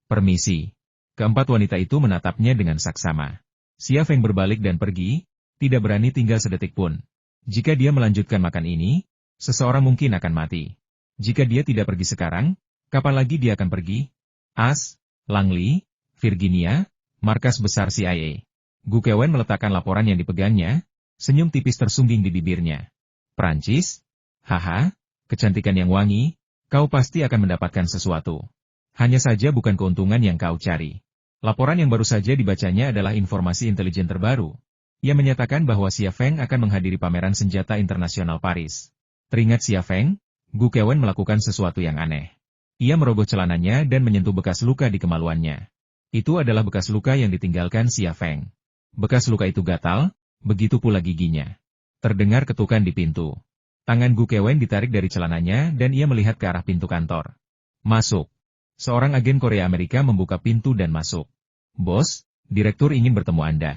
Permisi. Keempat wanita itu menatapnya dengan saksama. Xia Feng berbalik dan pergi, tidak berani tinggal sedetik pun. Jika dia melanjutkan makan ini, seseorang mungkin akan mati. Jika dia tidak pergi sekarang, kapan lagi dia akan pergi? As, Langley, Virginia, markas besar CIA. Gu Kewen meletakkan laporan yang dipegangnya, senyum tipis tersungging di bibirnya. Prancis? Haha, kecantikan yang wangi, kau pasti akan mendapatkan sesuatu. Hanya saja bukan keuntungan yang kau cari. Laporan yang baru saja dibacanya adalah informasi intelijen terbaru. Ia menyatakan bahwa Xia Feng akan menghadiri pameran senjata internasional Paris. Teringat Xia Feng, Gu Kewen melakukan sesuatu yang aneh. Ia merogoh celananya dan menyentuh bekas luka di kemaluannya. Itu adalah bekas luka yang ditinggalkan Xia Feng. Bekas luka itu gatal, begitu pula giginya. Terdengar ketukan di pintu. Tangan Gu Kewen ditarik dari celananya dan ia melihat ke arah pintu kantor. Masuk. Seorang agen Korea Amerika membuka pintu dan masuk. Bos, direktur ingin bertemu Anda.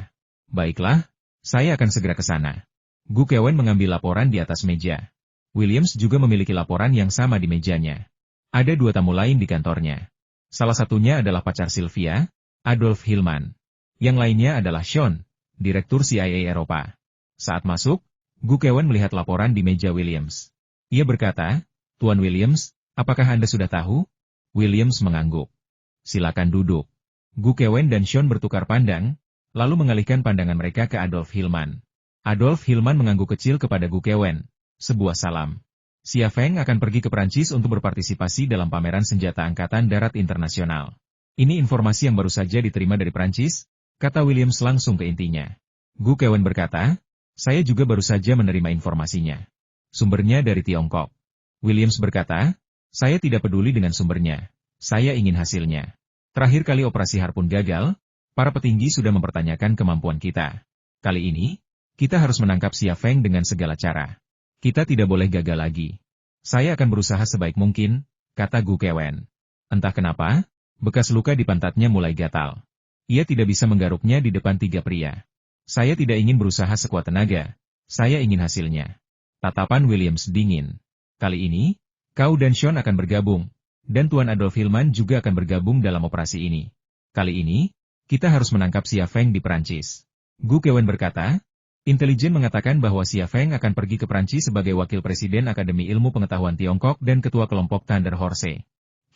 Baiklah, saya akan segera ke sana. Gu Kewen mengambil laporan di atas meja. Williams juga memiliki laporan yang sama di mejanya. Ada 2 tamu lain di kantornya. Salah satunya adalah pacar Sylvia, Adolf Hillman. Yang lainnya adalah Sean, direktur CIA Eropa. Saat masuk, Gu Kewen melihat laporan di meja Williams. Ia berkata, Tuan Williams, apakah Anda sudah tahu? Williams mengangguk. Silakan duduk. Gu Kewen dan Sean bertukar pandang, lalu mengalihkan pandangan mereka ke Adolf Hillman. Adolf Hillman mengangguk kecil kepada Gu Kewen. Sebuah salam. Xia Feng akan pergi ke Perancis untuk berpartisipasi dalam pameran senjata Angkatan Darat Internasional. Ini informasi yang baru saja diterima dari Perancis, kata Williams langsung ke intinya. Gu Kewen berkata, saya juga baru saja menerima informasinya. Sumbernya dari Tiongkok. Williams berkata, saya tidak peduli dengan sumbernya. Saya ingin hasilnya. Terakhir kali operasi Harpun gagal, para petinggi sudah mempertanyakan kemampuan kita. Kali ini, kita harus menangkap Xia Feng dengan segala cara. Kita tidak boleh gagal lagi. Saya akan berusaha sebaik mungkin, kata Gu Kewen. Entah kenapa, bekas luka di pantatnya mulai gatal. Ia tidak bisa menggaruknya di depan tiga pria. Saya tidak ingin berusaha sekuat tenaga. Saya ingin hasilnya. Tatapan Williams dingin. Kali ini, kau dan Sean akan bergabung, dan Tuan Adolf Hillman juga akan bergabung dalam operasi ini. Kali ini, kita harus menangkap Xia Feng di Perancis. Gu Kewen berkata, intelijen mengatakan bahwa Xia Feng akan pergi ke Prancis sebagai Wakil Presiden Akademi Ilmu Pengetahuan Tiongkok dan Ketua Kelompok Thunder Horse.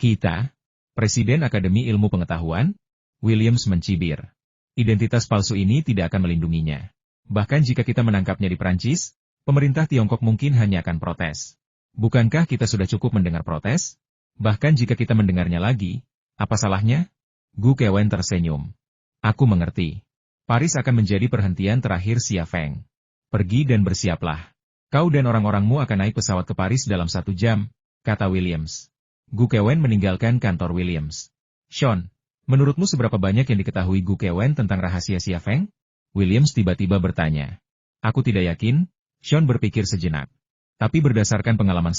Kita, Presiden Akademi Ilmu Pengetahuan? Williams mencibir. Identitas palsu ini tidak akan melindunginya. Bahkan jika kita menangkapnya di Prancis, pemerintah Tiongkok mungkin hanya akan protes. Bukankah kita sudah cukup mendengar protes? Bahkan jika kita mendengarnya lagi, apa salahnya? Gu Kewen tersenyum. Aku mengerti. Paris akan menjadi perhentian terakhir Xia Feng. Pergi dan bersiaplah. Kau dan orang-orangmu akan naik pesawat ke Paris dalam 1 jam, kata Williams. Gu Kewen meninggalkan kantor Williams. Sean, menurutmu seberapa banyak yang diketahui Gu Kewen tentang rahasia Xia Feng? Williams tiba-tiba bertanya. Aku tidak yakin, Sean berpikir sejenak. Tapi berdasarkan pengalaman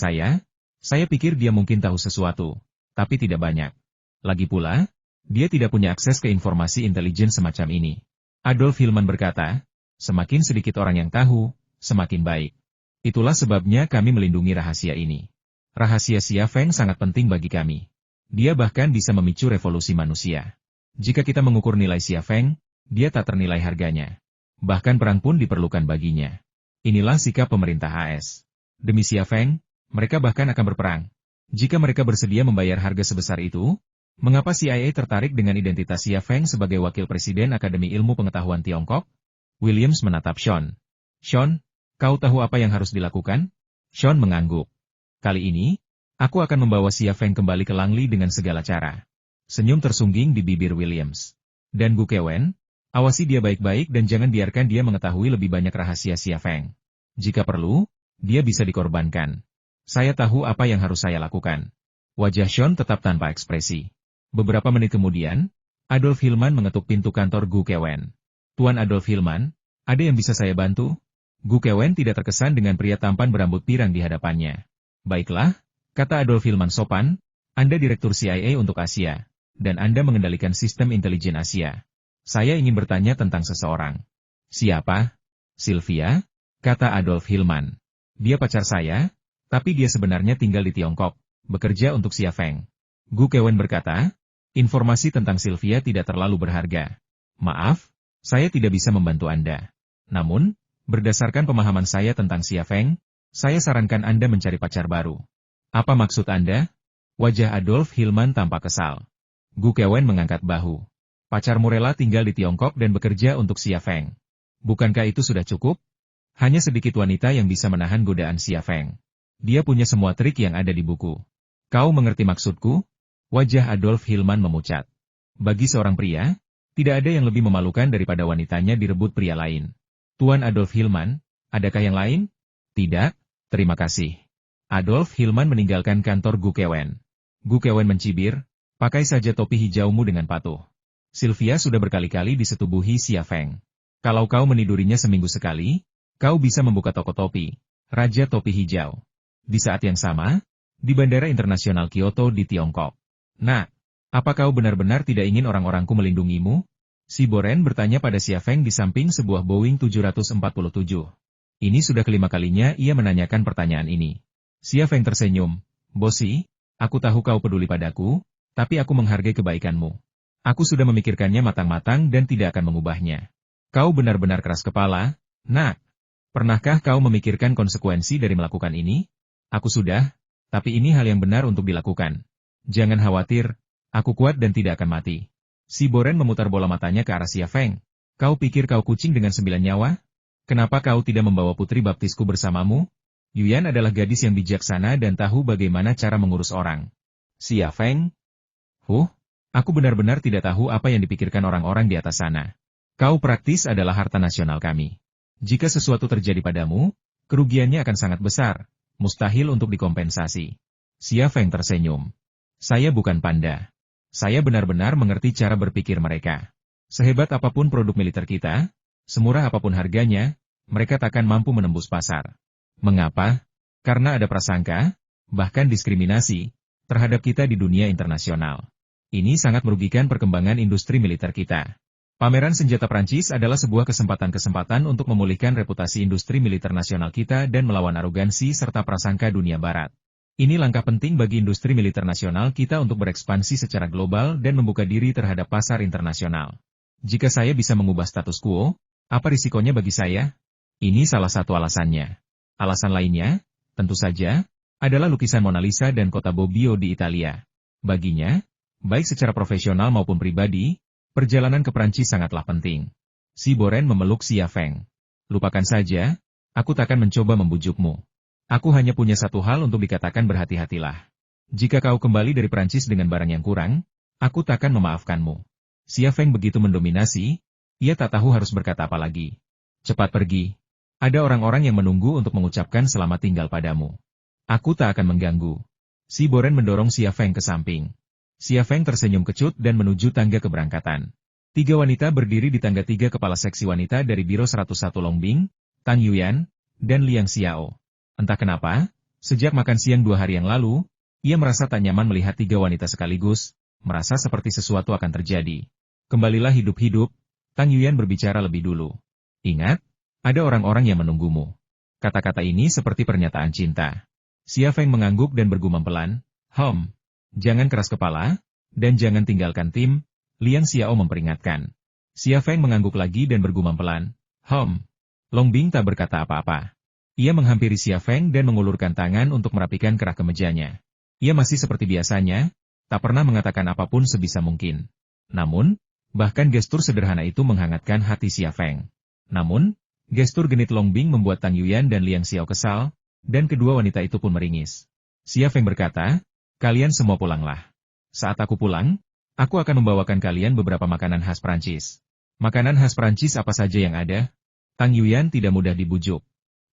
saya pikir dia mungkin tahu sesuatu, tapi tidak banyak. Lagi pula, dia tidak punya akses ke informasi intelijen semacam ini. Adolf Hillman berkata, semakin sedikit orang yang tahu, semakin baik. Itulah sebabnya kami melindungi rahasia ini. Rahasia Xia Feng sangat penting bagi kami. Dia bahkan bisa memicu revolusi manusia. Jika kita mengukur nilai Xia Feng, dia tak ternilai harganya. Bahkan perang pun diperlukan baginya. Inilah sikap pemerintah AS. Demi Xia Feng, mereka bahkan akan berperang. Jika mereka bersedia membayar harga sebesar itu, mengapa CIA tertarik dengan identitas Xia Feng sebagai Wakil Presiden Akademi Ilmu Pengetahuan Tiongkok? Williams menatap Sean. Sean, kau tahu apa yang harus dilakukan? Sean mengangguk. Kali ini, aku akan membawa Xia Feng kembali ke Langley dengan segala cara. Senyum tersungging di bibir Williams. Dan Gu Kewen, awasi dia baik-baik dan jangan biarkan dia mengetahui lebih banyak rahasia Xia Feng. Jika perlu, dia bisa dikorbankan. Saya tahu apa yang harus saya lakukan. Wajah Sean tetap tanpa ekspresi. Beberapa menit kemudian, Adolf Hillman mengetuk pintu kantor Gu Kewen. Tuan Adolf Hillman, ada yang bisa saya bantu? Gu Kewen tidak terkesan dengan pria tampan berambut pirang di hadapannya. Baiklah, kata Adolf Hillman sopan, Anda Direktur CIA untuk Asia, dan Anda mengendalikan sistem intelijen Asia. Saya ingin bertanya tentang seseorang. Siapa? Sylvia, kata Adolf Hillman. Dia pacar saya, tapi dia sebenarnya tinggal di Tiongkok, bekerja untuk Xia Feng. Gu Kewen berkata, informasi tentang Sylvia tidak terlalu berharga. Maaf, saya tidak bisa membantu Anda. Namun, berdasarkan pemahaman saya tentang Xia Feng, saya sarankan Anda mencari pacar baru. Apa maksud Anda? Wajah Adolf Hillman tampak kesal. Gu Kewen mengangkat bahu. Pacarmu rela tinggal di Tiongkok dan bekerja untuk Xia Feng. Bukankah itu sudah cukup? Hanya sedikit wanita yang bisa menahan godaan Xia Feng. Dia punya semua trik yang ada di buku. Kau mengerti maksudku? Wajah Adolf Hillman memucat. Bagi seorang pria, tidak ada yang lebih memalukan daripada wanitanya direbut pria lain. Tuan Adolf Hillman, adakah yang lain? Tidak, terima kasih. Adolf Hillman meninggalkan kantor Gu Kewen. Gu Kewen mencibir, pakai saja topi hijaumu dengan patuh. Sylvia sudah berkali-kali disetubuhi Xia Feng. Kalau kau menidurinya seminggu sekali, kau bisa membuka toko topi, Raja Topi Hijau. Di saat yang sama, di Bandara Internasional Kyoto di Tiongkok. Nah, apa kau benar-benar tidak ingin orang-orangku melindungimu? Si Boren bertanya pada Xia Feng di samping sebuah Boeing 747. Ini sudah kelima kalinya ia menanyakan pertanyaan ini. Xia Feng tersenyum. Bosi, aku tahu kau peduli padaku, tapi aku menghargai kebaikanmu. Aku sudah memikirkannya matang-matang dan tidak akan mengubahnya. Kau benar-benar keras kepala, nak. Pernahkah kau memikirkan konsekuensi dari melakukan ini? Aku sudah, tapi ini hal yang benar untuk dilakukan. Jangan khawatir, aku kuat dan tidak akan mati. Si Boren memutar bola matanya ke arah Xia Feng. Kau pikir kau kucing dengan 9 nyawa? Kenapa kau tidak membawa putri baptisku bersamamu? Yuyan adalah gadis yang bijaksana dan tahu bagaimana cara mengurus orang. Xia Feng? Aku benar-benar tidak tahu apa yang dipikirkan orang-orang di atas sana. Kau praktis adalah harta nasional kami. Jika sesuatu terjadi padamu, kerugiannya akan sangat besar, mustahil untuk dikompensasi. Xia Feng tersenyum. Saya bukan panda. Saya benar-benar mengerti cara berpikir mereka. Sehebat apapun produk militer kita, semurah apapun harganya, mereka takkan mampu menembus pasar. Mengapa? Karena ada prasangka, bahkan diskriminasi, terhadap kita di dunia internasional. Ini sangat merugikan perkembangan industri militer kita. Pameran senjata Prancis adalah sebuah kesempatan untuk memulihkan reputasi industri militer nasional kita dan melawan arogansi serta prasangka dunia barat. Ini langkah penting bagi industri militer nasional kita untuk berekspansi secara global dan membuka diri terhadap pasar internasional. Jika saya bisa mengubah status quo, apa risikonya bagi saya? Ini salah satu alasannya. Alasan lainnya, tentu saja, adalah lukisan Mona Lisa dan kota Bobbio di Italia. Baginya, baik secara profesional maupun pribadi, perjalanan ke Prancis sangatlah penting. Si Boren memeluk Xia Feng. Lupakan saja, aku takkan mencoba membujukmu. Aku hanya punya satu hal untuk dikatakan berhati-hatilah. Jika kau kembali dari Prancis dengan barang yang kurang, aku takkan memaafkanmu. Xia Feng begitu mendominasi, ia tak tahu harus berkata apa lagi. Cepat pergi. Ada orang-orang yang menunggu untuk mengucapkan selamat tinggal padamu. Aku tak akan mengganggu. Si Boren mendorong Xia Feng ke samping. Xia Feng tersenyum kecut dan menuju tangga keberangkatan. 3 wanita berdiri di tangga 3 kepala seksi wanita dari Biro 101 Longbing, Tang Yuyan, dan Liang Xiao. Entah kenapa, sejak makan siang 2 hari yang lalu, ia merasa tak nyaman melihat 3 wanita sekaligus, merasa seperti sesuatu akan terjadi. Kembalilah hidup-hidup, Tang Yuyan berbicara lebih dulu. Ingat, ada orang-orang yang menunggumu. Kata-kata ini seperti pernyataan cinta. Xia Feng mengangguk dan bergumam pelan, jangan keras kepala, dan jangan tinggalkan tim, Liang Xiao memperingatkan. Xia Feng mengangguk lagi dan bergumam pelan, Longbing tak berkata apa-apa. Ia menghampiri Xia Feng dan mengulurkan tangan untuk merapikan kerah kemejanya. Ia masih seperti biasanya, tak pernah mengatakan apapun sebisa mungkin. Namun, bahkan gestur sederhana itu menghangatkan hati Xia Feng. Namun, gestur genit Longbing membuat Tang Yuyan dan Liang Xiao kesal, dan kedua wanita itu pun meringis. Xia Feng berkata, kalian semua pulanglah. Saat aku pulang, aku akan membawakan kalian beberapa makanan khas Prancis. Makanan khas Prancis apa saja yang ada? Tang Yuyan tidak mudah dibujuk.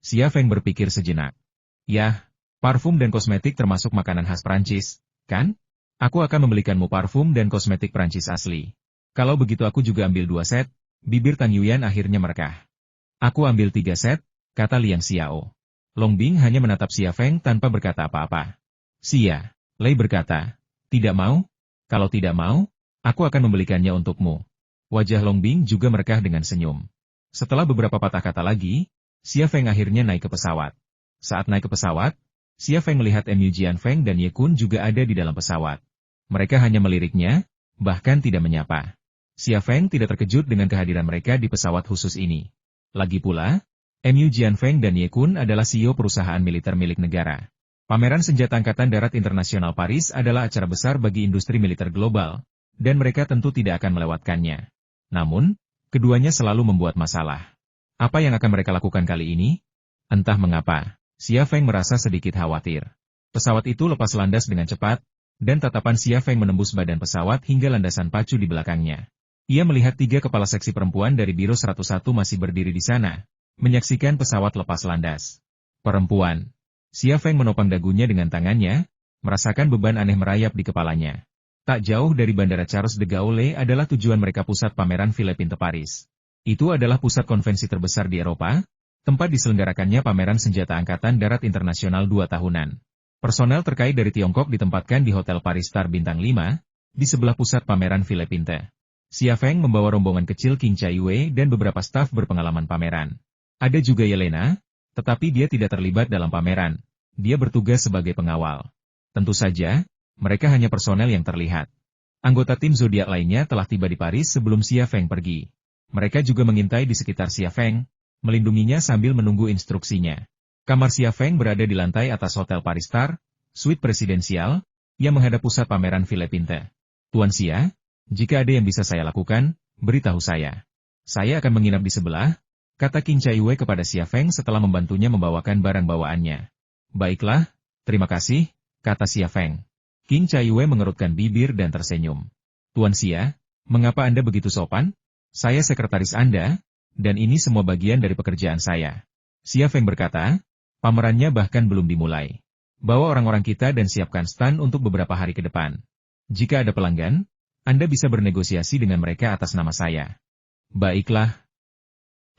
Xia Feng berpikir sejenak. Yah, parfum dan kosmetik termasuk makanan khas Prancis, kan? Aku akan membelikanmu parfum dan kosmetik Prancis asli. Kalau begitu aku juga ambil 2 set, bibir Tang Yuyan akhirnya merekah. Aku ambil 3 set, kata Liang Xiao. Longbing hanya menatap Xia Feng tanpa berkata apa-apa. Xia, Lei berkata, tidak mau? Kalau tidak mau, aku akan membelikannya untukmu. Wajah Longbing juga merekah dengan senyum. Setelah beberapa patah kata lagi, Xia Feng akhirnya naik ke pesawat. Saat naik ke pesawat, Xia Feng melihat Mu Jianfeng dan Ye Kun juga ada di dalam pesawat. Mereka hanya meliriknya, bahkan tidak menyapa. Xia Feng tidak terkejut dengan kehadiran mereka di pesawat khusus ini. Lagi pula, Mu Jianfeng dan Ye Kun adalah CEO perusahaan militer milik negara. Pameran Senjata Angkatan Darat Internasional Paris adalah acara besar bagi industri militer global, dan mereka tentu tidak akan melewatkannya. Namun, keduanya selalu membuat masalah. Apa yang akan mereka lakukan kali ini? Entah mengapa, Xia Feng merasa sedikit khawatir. Pesawat itu lepas landas dengan cepat, dan tatapan Xia Feng menembus badan pesawat hingga landasan pacu di belakangnya. Ia melihat 3 kepala seksi perempuan dari Biro 101 masih berdiri di sana, menyaksikan pesawat lepas landas. Perempuan. Xia Feng menopang dagunya dengan tangannya, merasakan beban aneh merayap di kepalanya. Tak jauh dari Bandara Charles de Gaulle adalah tujuan mereka pusat pameran Philippine Paris. Itu adalah pusat konvensi terbesar di Eropa, tempat diselenggarakannya pameran senjata angkatan darat internasional 2 tahunan. Personel terkait dari Tiongkok ditempatkan di Hotel Paris Star Bintang 5, di sebelah pusat pameran Philippine. Xia Feng membawa rombongan kecil King Chai Wei dan beberapa staf berpengalaman pameran. Ada juga Yelena, tetapi dia tidak terlibat dalam pameran. Dia bertugas sebagai pengawal. Tentu saja, mereka hanya personel yang terlihat. Anggota tim zodiak lainnya telah tiba di Paris sebelum Xia Feng pergi. Mereka juga mengintai di sekitar Xia Feng, melindunginya sambil menunggu instruksinya. Kamar Xia Feng berada di lantai atas Hotel Paris Star, suite presidensial, yang menghadap pusat pameran Philippine. Tuan Xia, Jika ada yang bisa saya lakukan, beritahu saya. Saya akan menginap di sebelah, kata Qin Caiyue kepada Xia Feng setelah membantunya membawakan barang bawaannya. Baiklah, terima kasih, kata Xia Feng. Qin Caiyue mengerutkan bibir dan tersenyum. Tuan Xia, mengapa Anda begitu sopan? Saya sekretaris Anda, dan ini semua bagian dari pekerjaan saya. Xia Feng berkata, pamerannya bahkan belum dimulai. Bawa orang-orang kita dan siapkan stand untuk beberapa hari ke depan. Jika ada pelanggan, Anda bisa bernegosiasi dengan mereka atas nama saya. Baiklah.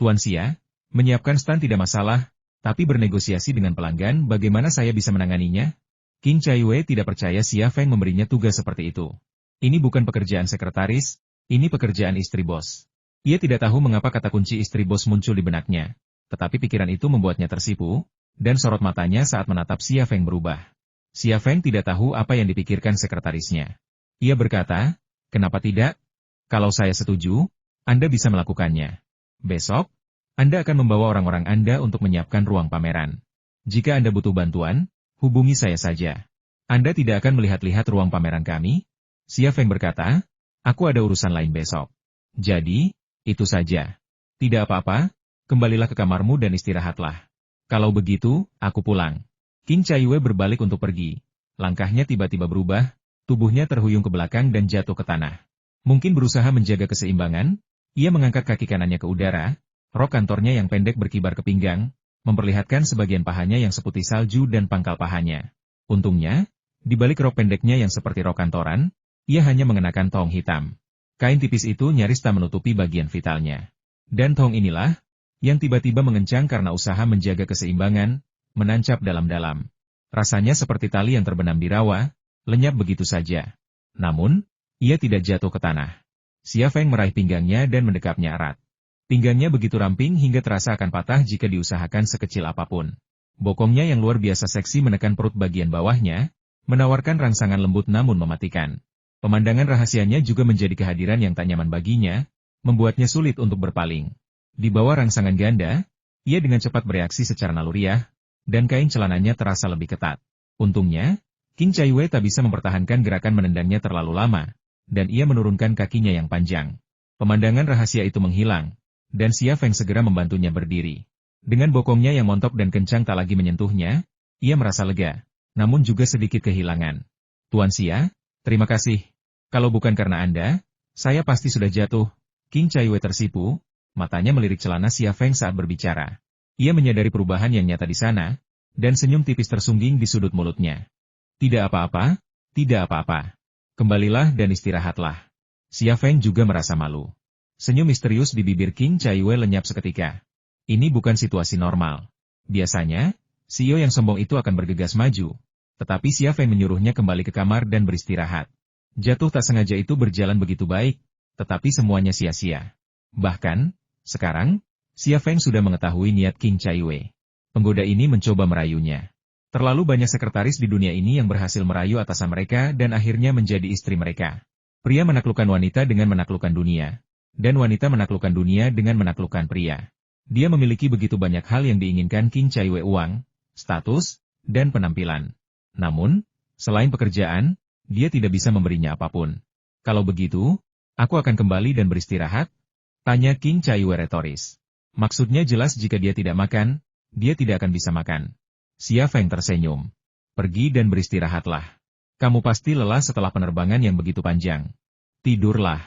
Tuan Xia, menyiapkan stand tidak masalah, tapi bernegosiasi dengan pelanggan bagaimana saya bisa menanganinya? Qin Caiyue tidak percaya Xia Feng memberinya tugas seperti itu. Ini bukan pekerjaan sekretaris, ini pekerjaan istri bos. Ia tidak tahu mengapa kata kunci istri bos muncul di benaknya, tetapi pikiran itu membuatnya tersipu, dan sorot matanya saat menatap Xia Feng berubah. Xia Feng tidak tahu apa yang dipikirkan sekretarisnya. Ia berkata, kenapa tidak? Kalau saya setuju, Anda bisa melakukannya. Besok, Anda akan membawa orang-orang Anda untuk menyiapkan ruang pameran. Jika Anda butuh bantuan, hubungi saya saja. Anda tidak akan melihat-lihat ruang pameran kami? Xia Feng berkata, aku ada urusan lain besok. Jadi, itu saja. Tidak apa-apa, kembalilah ke kamarmu dan istirahatlah. Kalau begitu, aku pulang. Qin Caiyue berbalik untuk pergi. Langkahnya tiba-tiba berubah, tubuhnya terhuyung ke belakang dan jatuh ke tanah. Mungkin berusaha menjaga keseimbangan, ia mengangkat kaki kanannya ke udara, rok kantornya yang pendek berkibar ke pinggang, memperlihatkan sebagian pahanya yang seputih salju dan pangkal pahanya. Untungnya, di balik rok pendeknya yang seperti rok kantoran, ia hanya mengenakan tong hitam. Kain tipis itu nyaris tak menutupi bagian vitalnya. Dan tong inilah, yang tiba-tiba mengencang karena usaha menjaga keseimbangan, menancap dalam-dalam. Rasanya seperti tali yang terbenam di rawa, lenyap begitu saja. Namun, ia tidak jatuh ke tanah. Xia Feng meraih pinggangnya dan mendekapnya erat. Pinggangnya begitu ramping hingga terasa akan patah jika diusahakan sekecil apapun. Bokongnya yang luar biasa seksi menekan perut bagian bawahnya, menawarkan rangsangan lembut namun mematikan. Pemandangan rahasianya juga menjadi kehadiran yang tak nyaman baginya, membuatnya sulit untuk berpaling. Di bawah rangsangan ganda, ia dengan cepat bereaksi secara naluriah, dan kain celananya terasa lebih ketat. Untungnya, Qin Caiyue tak bisa mempertahankan gerakan menendangnya terlalu lama, dan ia menurunkan kakinya yang panjang. Pemandangan rahasia itu menghilang, dan Xia Feng segera membantunya berdiri. Dengan bokongnya yang montok dan kencang tak lagi menyentuhnya, ia merasa lega, namun juga sedikit kehilangan. Tuan Xia, terima kasih. Kalau bukan karena Anda, saya pasti sudah jatuh. Qin Caiyue tersipu, matanya melirik celana Xia Feng saat berbicara. Ia menyadari perubahan yang nyata di sana, dan senyum tipis tersungging di sudut mulutnya. Tidak apa-apa, tidak apa-apa. Kembalilah dan istirahatlah. Xia Feng juga merasa malu. Senyum misterius di bibir Qin Caiyue lenyap seketika. Ini bukan situasi normal. Biasanya, CEO yang sombong itu akan bergegas maju, tetapi Xia Feng menyuruhnya kembali ke kamar dan beristirahat. Jatuh tak sengaja itu berjalan begitu baik, tetapi semuanya sia-sia. Bahkan, sekarang, Xia Feng sudah mengetahui niat Qin Caiyue. Penggoda ini mencoba merayunya. Terlalu banyak sekretaris di dunia ini yang berhasil merayu atasan mereka dan akhirnya menjadi istri mereka. Pria menaklukkan wanita dengan menaklukkan dunia, dan wanita menaklukkan dunia dengan menaklukkan pria. Dia memiliki begitu banyak hal yang diinginkan Qin Caiyue: uang, status, dan penampilan. Namun, selain pekerjaan, dia tidak bisa memberinya apapun. Kalau begitu, aku akan kembali dan beristirahat? Tanya Qin Caiyue retoris. Maksudnya jelas jika dia tidak makan, dia tidak akan bisa makan. Xia Feng tersenyum. Pergi dan beristirahatlah. Kamu pasti lelah setelah penerbangan yang begitu panjang. Tidurlah.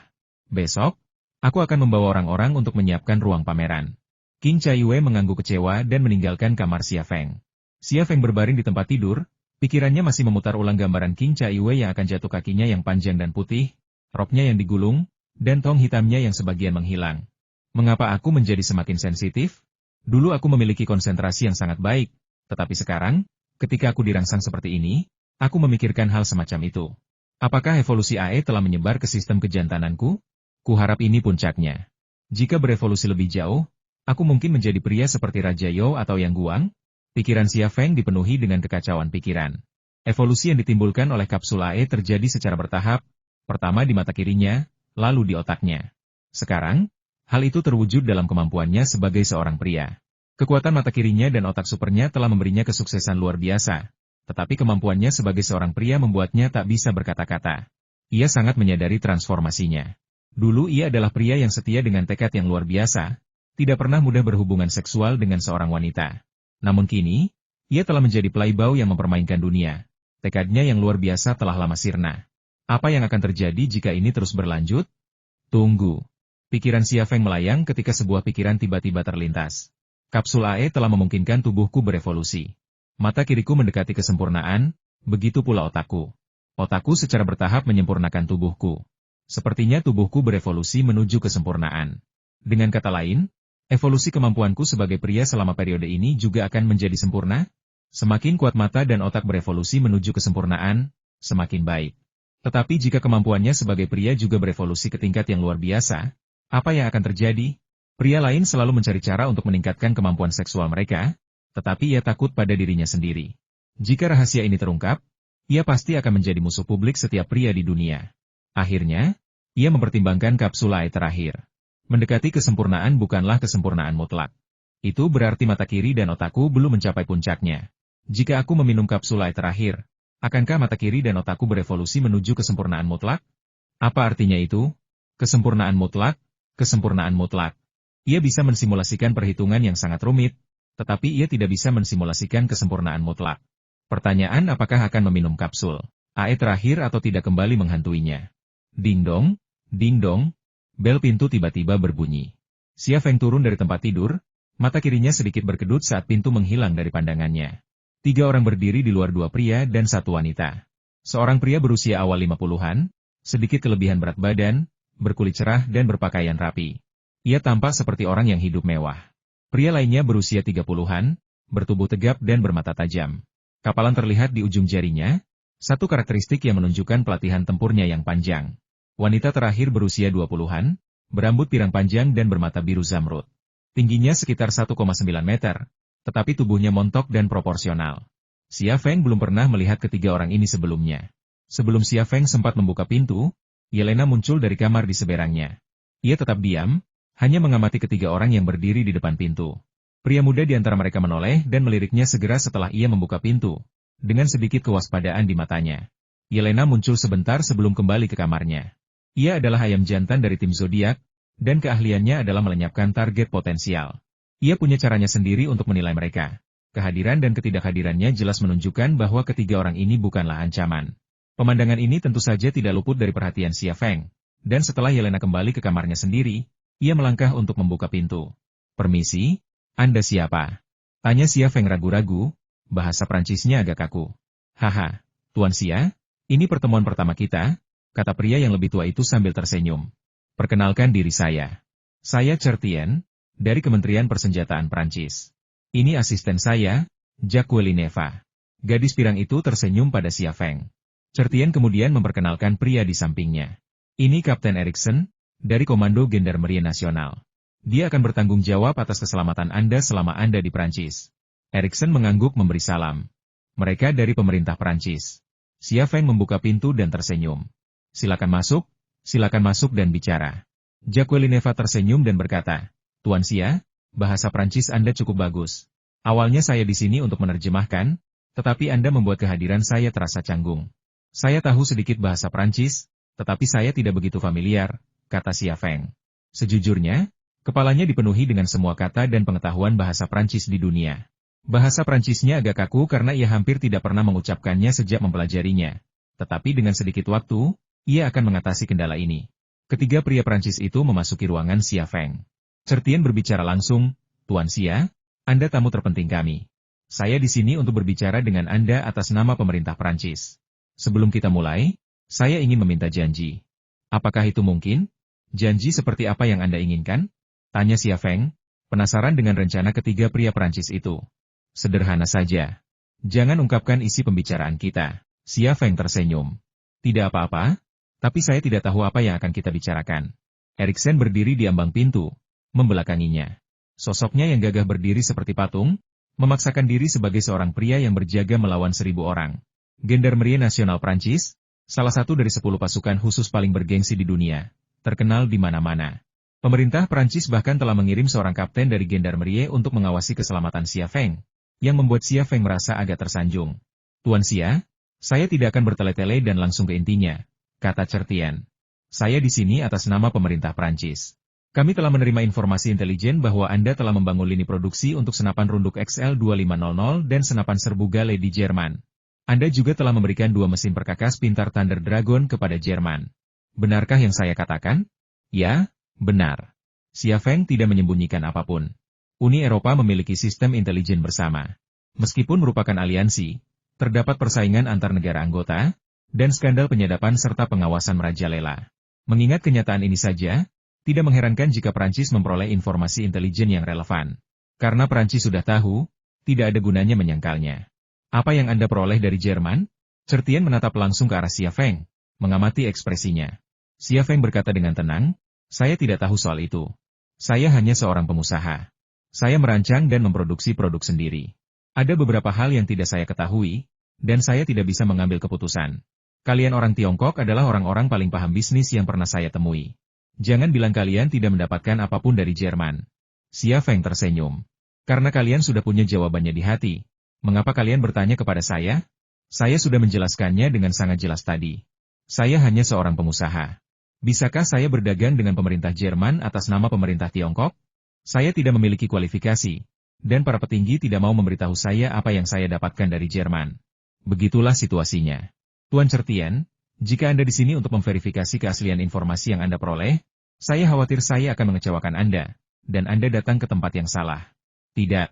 Besok, aku akan membawa orang-orang untuk menyiapkan ruang pameran. Qin Caiyue mengangguk kecewa dan meninggalkan kamar Xia Feng. Xia Feng berbaring di tempat tidur, pikirannya masih memutar ulang gambaran Qin Caiyue yang akan jatuh kakinya yang panjang dan putih, roknya yang digulung, dan tong hitamnya yang sebagian menghilang. Mengapa aku menjadi semakin sensitif? Dulu aku memiliki konsentrasi yang sangat baik, tetapi sekarang, ketika aku dirangsang seperti ini, aku memikirkan hal semacam itu. Apakah evolusi AE telah menyebar ke sistem kejantananku? Kuharap ini puncaknya. Jika berevolusi lebih jauh, aku mungkin menjadi pria seperti Raja You atau Yang Guang? Pikiran Xia Feng dipenuhi dengan kekacauan pikiran. Evolusi yang ditimbulkan oleh kapsul AE terjadi secara bertahap, pertama di mata kirinya, lalu di otaknya. Sekarang, hal itu terwujud dalam kemampuannya sebagai seorang pria. Kekuatan mata kirinya dan otak supernya telah memberinya kesuksesan luar biasa, tetapi kemampuannya sebagai seorang pria membuatnya tak bisa berkata-kata. Ia sangat menyadari transformasinya. Dulu ia adalah pria yang setia dengan tekad yang luar biasa, tidak pernah mudah berhubungan seksual dengan seorang wanita. Namun kini, ia telah menjadi playboy yang mempermainkan dunia. Tekadnya yang luar biasa telah lama sirna. Apa yang akan terjadi jika ini terus berlanjut? Tunggu. Pikiran Xia Feng melayang ketika sebuah pikiran tiba-tiba terlintas. Kapsul AE telah memungkinkan tubuhku berevolusi. Mata kiriku mendekati kesempurnaan, begitu pula otakku. Otakku secara bertahap menyempurnakan tubuhku. Sepertinya tubuhku berevolusi menuju kesempurnaan. Dengan kata lain, evolusi kemampuanku sebagai pria selama periode ini juga akan menjadi sempurna. Semakin kuat mata dan otak berevolusi menuju kesempurnaan, semakin baik. Tetapi jika kemampuannya sebagai pria juga berevolusi ke tingkat yang luar biasa, apa yang akan terjadi? Pria lain selalu mencari cara untuk meningkatkan kemampuan seksual mereka, tetapi ia takut pada dirinya sendiri. Jika rahasia ini terungkap, ia pasti akan menjadi musuh publik setiap pria di dunia. Akhirnya, ia mempertimbangkan kapsul AE terakhir. Mendekati kesempurnaan bukanlah kesempurnaan mutlak. Itu berarti mata kiri dan otakku belum mencapai puncaknya. Jika aku meminum kapsul AE terakhir, akankah mata kiri dan otakku berevolusi menuju kesempurnaan mutlak? Apa artinya itu? Kesempurnaan mutlak? Kesempurnaan mutlak. Ia bisa mensimulasikan perhitungan yang sangat rumit, tetapi ia tidak bisa mensimulasikan kesempurnaan mutlak. Pertanyaan apakah akan meminum kapsul AE terakhir atau tidak kembali menghantuinya. Ding dong, bel pintu tiba-tiba berbunyi. Xia Feng turun dari tempat tidur, mata kirinya sedikit berkedut saat pintu menghilang dari pandangannya. 3 orang berdiri di luar 2 pria dan 1 wanita. Seorang pria berusia awal 50-an, sedikit kelebihan berat badan, berkulit cerah dan berpakaian rapi. Ia tampak seperti orang yang hidup mewah. Pria lainnya berusia 30-an, bertubuh tegap dan bermata tajam. Kapalan terlihat di ujung jarinya, satu karakteristik yang menunjukkan pelatihan tempurnya yang panjang. Wanita terakhir berusia 20-an, berambut pirang panjang dan bermata biru zamrud. Tingginya sekitar 1,9 meter, tetapi tubuhnya montok dan proporsional. Xia Feng belum pernah melihat ketiga orang ini sebelumnya. Sebelum Xia Feng sempat membuka pintu, Yelena muncul dari kamar di seberangnya. Ia tetap diam, hanya mengamati ketiga orang yang berdiri di depan pintu. Pria muda di antara mereka menoleh dan meliriknya segera setelah ia membuka pintu, dengan sedikit kewaspadaan di matanya. Yelena muncul sebentar sebelum kembali ke kamarnya. Ia adalah ayam jantan dari tim zodiak, dan keahliannya adalah melenyapkan target potensial. Ia punya caranya sendiri untuk menilai mereka. Kehadiran dan ketidakhadirannya jelas menunjukkan bahwa ketiga orang ini bukanlah ancaman. Pemandangan ini tentu saja tidak luput dari perhatian Xia Feng. Dan setelah Yelena kembali ke kamarnya sendiri, ia melangkah untuk membuka pintu. "Permisi, Anda siapa?" Tanya Xia Feng ragu-ragu, bahasa Prancisnya agak kaku. "Haha, Tuan Xia, ini pertemuan pertama kita," kata pria yang lebih tua itu sambil tersenyum. "Perkenalkan diri saya. Saya Certien, dari Kementerian Persenjataan Prancis. Ini asisten saya, Jacques Lineva." Gadis pirang itu tersenyum pada Xia Feng. Certien kemudian memperkenalkan pria di sampingnya. "Ini Kapten Erikson, dari Komando Gendarmerie Nasional. Dia akan bertanggung jawab atas keselamatan Anda selama Anda di Prancis." Erikson mengangguk memberi salam. "Mereka dari pemerintah Prancis." Xia Feng membuka pintu dan tersenyum. Silakan masuk dan bicara." Jacques Lineva tersenyum dan berkata, "Tuan Xia, bahasa Prancis Anda cukup bagus. Awalnya saya di sini untuk menerjemahkan, tetapi Anda membuat kehadiran saya terasa canggung. Saya tahu sedikit bahasa Prancis, tetapi saya tidak begitu familiar," kata Xia Feng. Sejujurnya, kepalanya dipenuhi dengan semua kata dan pengetahuan bahasa Prancis di dunia. Bahasa Prancisnya agak kaku karena ia hampir tidak pernah mengucapkannya sejak mempelajarinya. Tetapi dengan sedikit waktu, ia akan mengatasi kendala ini. Ketiga pria Prancis itu memasuki ruangan Xia Feng. Certien berbicara langsung, "Tuan Xia, Anda tamu terpenting kami. Saya di sini untuk berbicara dengan Anda atas nama pemerintah Prancis. Sebelum kita mulai, saya ingin meminta janji." "Apakah itu mungkin? Janji seperti apa yang Anda inginkan?" tanya Xia Feng, penasaran dengan rencana ketiga pria Prancis itu. "Sederhana saja. Jangan ungkapkan isi pembicaraan kita." Xia Feng tersenyum. "Tidak apa-apa, tapi saya tidak tahu apa yang akan kita bicarakan." Erikson berdiri di ambang pintu, membelakanginya. Sosoknya yang gagah berdiri seperti patung, memaksakan diri sebagai seorang pria yang berjaga melawan 1000 orang. Gendarmerie Nasional Prancis, salah satu dari 10 pasukan khusus paling bergengsi di dunia, terkenal di mana-mana. Pemerintah Prancis bahkan telah mengirim seorang kapten dari Gendarmerie untuk mengawasi keselamatan Xia Feng, yang membuat Xia Feng merasa agak tersanjung. "Tuan Xia, saya tidak akan bertele-tele dan langsung ke intinya," kata Certien. Saya di sini atas nama pemerintah Prancis. Kami telah menerima informasi intelijen bahwa Anda telah membangun lini produksi untuk senapan runduk XL2500 dan senapan serbu Gale di Jerman. Anda juga telah memberikan 2 mesin perkakas pintar Thunder Dragon kepada Jerman. Benarkah yang saya katakan? Ya, benar. Xia Feng tidak menyembunyikan apapun. Uni Eropa memiliki sistem intelijen bersama. Meskipun merupakan aliansi, terdapat persaingan antar negara anggota, dan skandal penyadapan serta pengawasan merajalela. Mengingat kenyataan ini saja, tidak mengherankan jika Prancis memperoleh informasi intelijen yang relevan. Karena Prancis sudah tahu, tidak ada gunanya menyangkalnya. Apa yang Anda peroleh dari Jerman? Certien menatap langsung ke arah Xia Feng, mengamati ekspresinya. Xia Feng berkata dengan tenang, saya tidak tahu soal itu. Saya hanya seorang pengusaha. Saya merancang dan memproduksi produk sendiri. Ada beberapa hal yang tidak saya ketahui, dan saya tidak bisa mengambil keputusan. Kalian orang Tiongkok adalah orang-orang paling paham bisnis yang pernah saya temui. Jangan bilang kalian tidak mendapatkan apapun dari Jerman. Xia Feng tersenyum. Karena kalian sudah punya jawabannya di hati. Mengapa kalian bertanya kepada saya? Saya sudah menjelaskannya dengan sangat jelas tadi. Saya hanya seorang pengusaha. Bisakah saya berdagang dengan pemerintah Jerman atas nama pemerintah Tiongkok? Saya tidak memiliki kualifikasi, dan para petinggi tidak mau memberitahu saya apa yang saya dapatkan dari Jerman. Begitulah situasinya. Tuan Certien, jika Anda di sini untuk memverifikasi keaslian informasi yang Anda peroleh, saya khawatir saya akan mengecewakan Anda, dan Anda datang ke tempat yang salah. Tidak,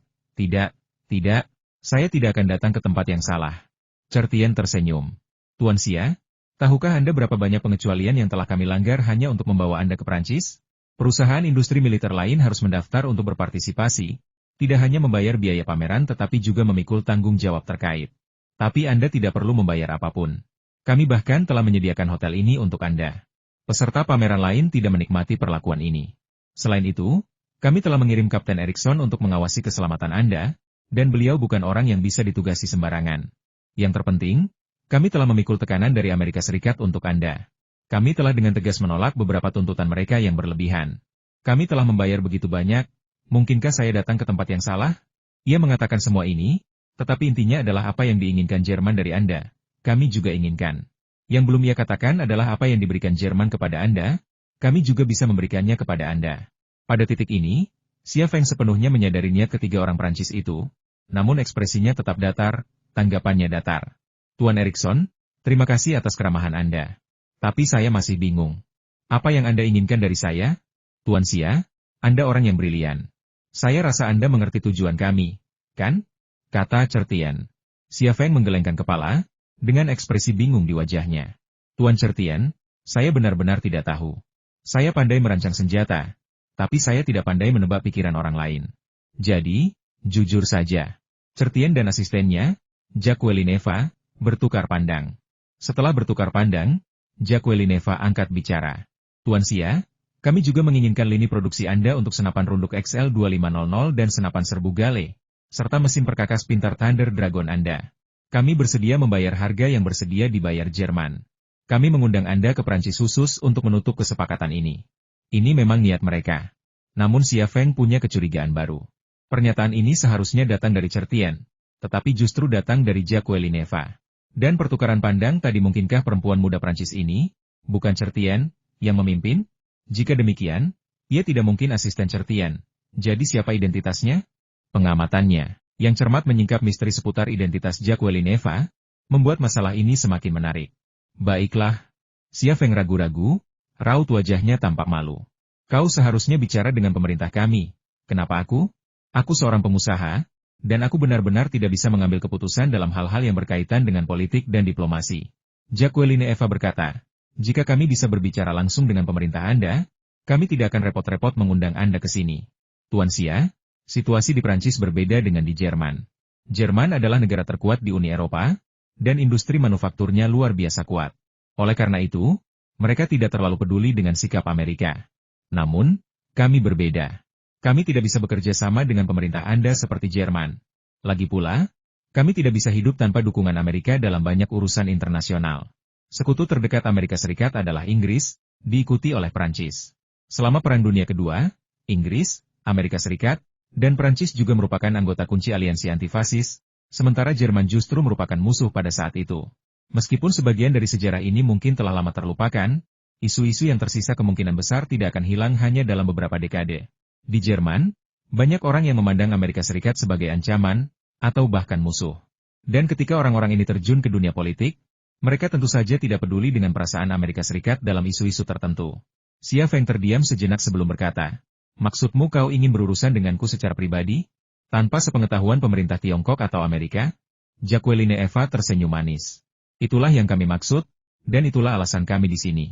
saya tidak akan datang ke tempat yang salah. Certien tersenyum. Tuan Xia, tahukah Anda berapa banyak pengecualian yang telah kami langgar hanya untuk membawa Anda ke Prancis? Perusahaan industri militer lain harus mendaftar untuk berpartisipasi, tidak hanya membayar biaya pameran tetapi juga memikul tanggung jawab terkait. Tapi Anda tidak perlu membayar apapun. Kami bahkan telah menyediakan hotel ini untuk Anda. Peserta pameran lain tidak menikmati perlakuan ini. Selain itu, kami telah mengirim Kapten Erikson untuk mengawasi keselamatan Anda, dan beliau bukan orang yang bisa ditugasi sembarangan. Yang terpenting, kami telah memikul tekanan dari Amerika Serikat untuk Anda. Kami telah dengan tegas menolak beberapa tuntutan mereka yang berlebihan. Kami telah membayar begitu banyak, mungkinkah saya datang ke tempat yang salah? Ia mengatakan semua ini, tetapi intinya adalah apa yang diinginkan Jerman dari Anda, kami juga inginkan. Yang belum ia katakan adalah apa yang diberikan Jerman kepada Anda, kami juga bisa memberikannya kepada Anda. Pada titik ini, Xia Feng sepenuhnya menyadari niat ketiga orang Prancis itu, namun ekspresinya tetap datar, tanggapannya datar. Tuan Erikson, terima kasih atas keramahan Anda. Tapi saya masih bingung. Apa yang Anda inginkan dari saya? Tuan Xia, Anda orang yang brilian. Saya rasa Anda mengerti tujuan kami, kan? Kata Certien. Xia Feng menggelengkan kepala, dengan ekspresi bingung di wajahnya. Tuan Certien, saya benar-benar tidak tahu. Saya pandai merancang senjata, tapi saya tidak pandai menebak pikiran orang lain. Jadi, jujur saja, Certien dan asistennya, Jacques Welineva, bertukar pandang. Setelah bertukar pandang, Jacques Welineva angkat bicara. Tuan Xia, kami juga menginginkan lini produksi Anda untuk senapan runduk XL2500 dan senapan serbu Gale, serta mesin perkakas pintar Thunder Dragon Anda. Kami bersedia membayar harga yang bersedia dibayar Jerman. Kami mengundang Anda ke Prancis khusus untuk menutup kesepakatan ini. Ini memang niat mereka. Namun Xia Feng punya kecurigaan baru. Pernyataan ini seharusnya datang dari Certien, tetapi justru datang dari Jacques Welineva. Dan pertukaran pandang tadi mungkinkah perempuan muda Prancis ini, bukan Certien, yang memimpin? Jika demikian, ia tidak mungkin asisten Certien. Jadi siapa identitasnya? Pengamatannya, yang cermat menyingkap misteri seputar identitas Jacques Welineva, membuat masalah ini semakin menarik. Baiklah. Xia Feng ragu-ragu, raut wajahnya tampak malu. Kau seharusnya bicara dengan pemerintah kami. Kenapa aku? Aku seorang pengusaha, dan aku benar-benar tidak bisa mengambil keputusan dalam hal-hal yang berkaitan dengan politik dan diplomasi. Jacques Welineva berkata, jika kami bisa berbicara langsung dengan pemerintah Anda, kami tidak akan repot-repot mengundang Anda ke sini. Tuan Xia, situasi di Prancis berbeda dengan di Jerman. Jerman adalah negara terkuat di Uni Eropa, dan industri manufakturnya luar biasa kuat. Oleh karena itu, mereka tidak terlalu peduli dengan sikap Amerika. Namun, kami berbeda. Kami tidak bisa bekerja sama dengan pemerintah Anda seperti Jerman. Lagi pula, kami tidak bisa hidup tanpa dukungan Amerika dalam banyak urusan internasional. Sekutu terdekat Amerika Serikat adalah Inggris, diikuti oleh Prancis. Selama Perang Dunia Kedua, Inggris, Amerika Serikat, dan Prancis juga merupakan anggota kunci aliansi antifasis, sementara Jerman justru merupakan musuh pada saat itu. Meskipun sebagian dari sejarah ini mungkin telah lama terlupakan, isu-isu yang tersisa kemungkinan besar tidak akan hilang hanya dalam beberapa dekade. Di Jerman, banyak orang yang memandang Amerika Serikat sebagai ancaman, atau bahkan musuh. Dan ketika orang-orang ini terjun ke dunia politik, mereka tentu saja tidak peduli dengan perasaan Amerika Serikat dalam isu-isu tertentu. Xia Feng terdiam sejenak sebelum berkata, "Maksudmu kau ingin berurusan denganku secara pribadi? Tanpa sepengetahuan pemerintah Tiongkok atau Amerika?" Jacqueline Eva tersenyum manis. "Itulah yang kami maksud, dan itulah alasan kami di sini."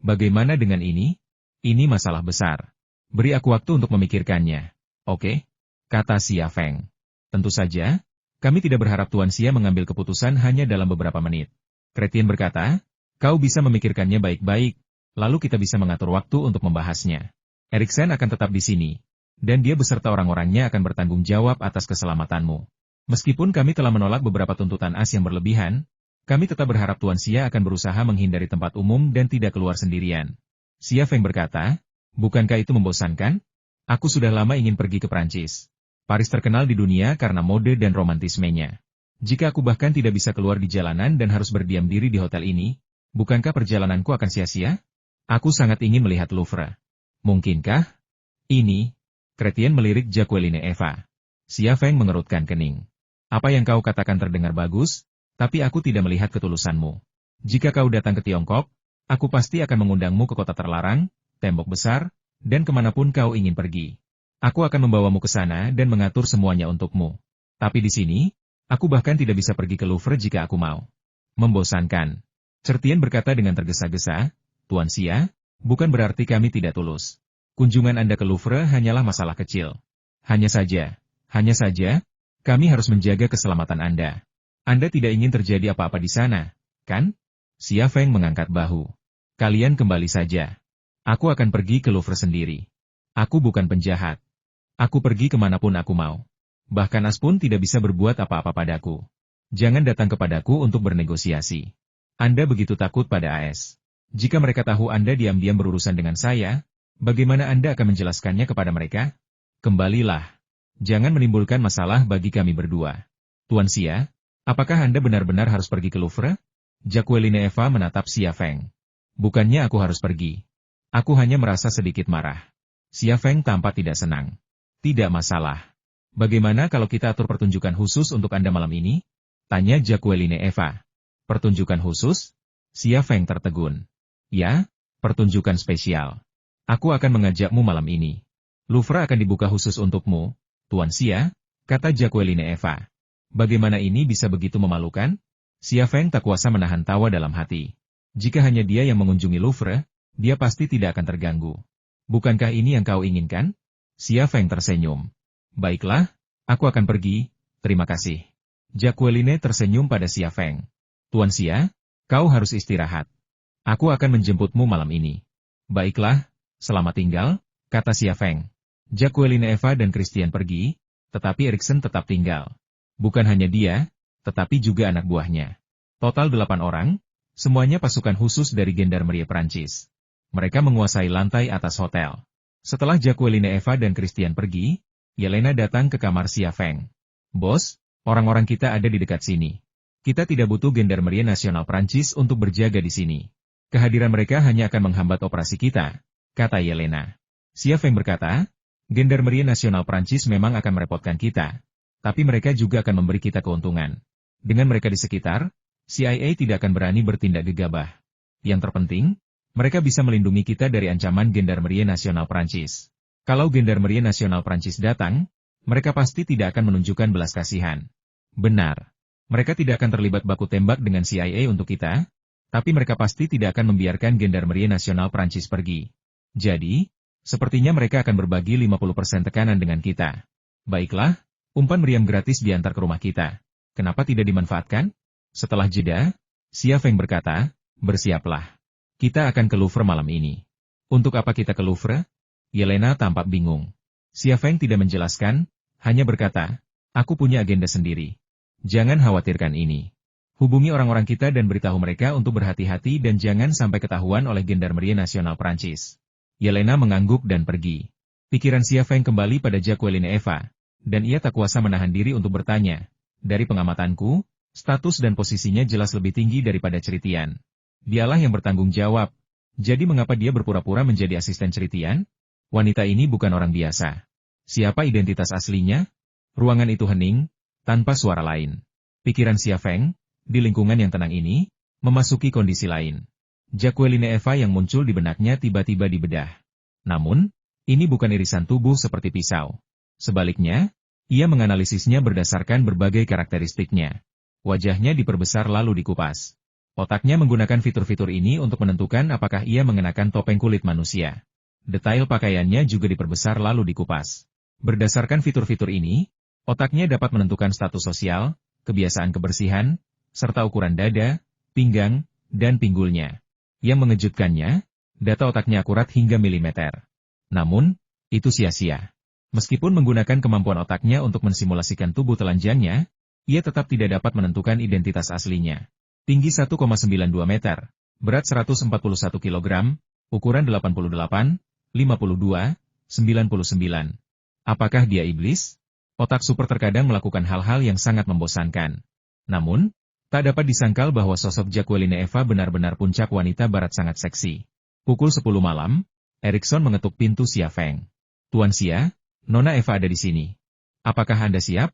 "Bagaimana dengan ini? Ini masalah besar. Beri aku waktu untuk memikirkannya." "Oke," kata Xia Feng. "Tentu saja, kami tidak berharap Tuan Xia mengambil keputusan hanya dalam beberapa menit." Kretien berkata, "Kau bisa memikirkannya baik-baik, lalu kita bisa mengatur waktu untuk membahasnya. Eriksen akan tetap di sini, dan dia beserta orang-orangnya akan bertanggung jawab atas keselamatanmu. Meskipun kami telah menolak beberapa tuntutan as yang berlebihan, kami tetap berharap Tuan Xia akan berusaha menghindari tempat umum dan tidak keluar sendirian." Xia Feng berkata, "Bukankah itu membosankan? Aku sudah lama ingin pergi ke Prancis. Paris terkenal di dunia karena mode dan romantismenya. Jika aku bahkan tidak bisa keluar di jalanan dan harus berdiam diri di hotel ini, bukankah perjalananku akan sia-sia? Aku sangat ingin melihat Louvre. Mungkinkah?" "Ini," Kretien melirik Jacqueline Eva. Xia Feng mengerutkan kening. "Apa yang kau katakan terdengar bagus, tapi aku tidak melihat ketulusanmu. Jika kau datang ke Tiongkok, aku pasti akan mengundangmu ke kota terlarang, tembok besar, dan kemanapun kau ingin pergi. Aku akan membawamu ke sana dan mengatur semuanya untukmu. Tapi di sini, aku bahkan tidak bisa pergi ke Louvre jika aku mau." "Membosankan," Kretien berkata dengan tergesa-gesa. "Tuan Xia, bukan berarti kami tidak tulus. Kunjungan Anda ke Louvre hanyalah masalah kecil. Hanya saja, kami harus menjaga keselamatan Anda. Anda tidak ingin terjadi apa-apa di sana, kan?" Xia Feng mengangkat bahu. "Kalian kembali saja. Aku akan pergi ke Louvre sendiri. Aku bukan penjahat. Aku pergi kemanapun aku mau. Bahkan as pun tidak bisa berbuat apa-apa padaku. Jangan datang kepadaku untuk bernegosiasi. Anda begitu takut pada AS. Jika mereka tahu Anda diam-diam berurusan dengan saya, bagaimana Anda akan menjelaskannya kepada mereka? Kembalilah. Jangan menimbulkan masalah bagi kami berdua." "Tuan Xia, apakah Anda benar-benar harus pergi ke Louvre?" Jacqueline Eva menatap Xia Feng. "Bukannya aku harus pergi. Aku hanya merasa sedikit marah." Xia Feng tampak tidak senang. "Tidak masalah. Bagaimana kalau kita atur pertunjukan khusus untuk Anda malam ini?" tanya Jacqueline Eva. "Pertunjukan khusus?" Xia Feng tertegun. "Ya, pertunjukan spesial. Aku akan mengajakmu malam ini. Louvre akan dibuka khusus untukmu, Tuan Xia," kata Jacqueline Eva. "Bagaimana ini bisa begitu memalukan?" Xia Feng tak kuasa menahan tawa dalam hati. Jika hanya dia yang mengunjungi Louvre, dia pasti tidak akan terganggu. "Bukankah ini yang kau inginkan?" Xia Feng tersenyum. "Baiklah, aku akan pergi, terima kasih." Jacqueline tersenyum pada Xia Feng. "Tuan Xia, kau harus istirahat. Aku akan menjemputmu malam ini." "Baiklah, selamat tinggal," kata Xia Feng. Jacqueline Eva dan Christian pergi, tetapi Eriksen tetap tinggal. Bukan hanya dia, tetapi juga anak buahnya. Total 8 orang, semuanya pasukan khusus dari Gendarmerie Prancis. Mereka menguasai lantai atas hotel. Setelah Jacqueline Eva dan Christian pergi, Yelena datang ke kamar Xia Feng. "Bos, orang-orang kita ada di dekat sini. Kita tidak butuh Gendarmerie Nasional Prancis untuk berjaga di sini. Kehadiran mereka hanya akan menghambat operasi kita," kata Yelena. Xia Feng berkata, "Gendarmerie Nasional Prancis memang akan merepotkan kita, tapi mereka juga akan memberi kita keuntungan. Dengan mereka di sekitar, CIA tidak akan berani bertindak gegabah. Yang terpenting, mereka bisa melindungi kita dari ancaman Gendarmerie Nasional Prancis. Kalau Gendarmerie Nasional Prancis datang, mereka pasti tidak akan menunjukkan belas kasihan." "Benar. Mereka tidak akan terlibat baku tembak dengan CIA untuk kita, tapi mereka pasti tidak akan membiarkan Gendarmerie Nasional Prancis pergi. Jadi, sepertinya mereka akan berbagi 50% tekanan dengan kita. Baiklah, umpan meriam gratis diantar ke rumah kita. Kenapa tidak dimanfaatkan?" Setelah jeda, Xia Feng berkata, "Bersiaplah. Kita akan ke Louvre malam ini." "Untuk apa kita ke Louvre?" Yelena tampak bingung. Xia Feng tidak menjelaskan, hanya berkata, "Aku punya agenda sendiri. Jangan khawatirkan ini. Hubungi orang-orang kita dan beritahu mereka untuk berhati-hati dan jangan sampai ketahuan oleh Gendarmerie Nasional Prancis." Yelena mengangguk dan pergi. Pikiran Xia Feng kembali pada Jacqueline Eva, dan ia tak kuasa menahan diri untuk bertanya, "Dari pengamatanku, Status dan posisinya jelas lebih tinggi daripada Ceritian. Dialah yang bertanggung jawab. Jadi mengapa dia berpura-pura menjadi asisten Ceritian? Wanita ini bukan orang biasa. Siapa identitas aslinya? Ruangan itu hening, tanpa suara lain. Pikiran Xia Feng, di lingkungan yang tenang ini, memasuki kondisi lain. Jacqueline Eva yang muncul di benaknya tiba-tiba dibedah. Namun, ini bukan irisan tubuh seperti pisau. Sebaliknya, ia menganalisisnya berdasarkan berbagai karakteristiknya. Wajahnya diperbesar lalu dikupas. Otaknya menggunakan fitur-fitur ini untuk menentukan apakah ia mengenakan topeng kulit manusia. Detail pakaiannya juga diperbesar lalu dikupas. Berdasarkan fitur-fitur ini, otaknya dapat menentukan status sosial, kebiasaan kebersihan, serta ukuran dada, pinggang, dan pinggulnya. Yang mengejutkannya, data otaknya akurat hingga milimeter. Namun, itu sia-sia. Meskipun menggunakan kemampuan otaknya untuk mensimulasikan tubuh telanjangnya, ia tetap tidak dapat menentukan identitas aslinya. Tinggi 1,92 meter, berat 141 kg, ukuran 88, 52, 99. Apakah dia iblis? Otak super terkadang melakukan hal-hal yang sangat membosankan. Namun, tak dapat disangkal bahwa sosok Jacqueline Eva benar-benar puncak wanita barat sangat seksi. Pukul 10 malam, Erikson mengetuk pintu Xia Feng. Tuan Xia, Nona Eva ada di sini. Apakah Anda siap?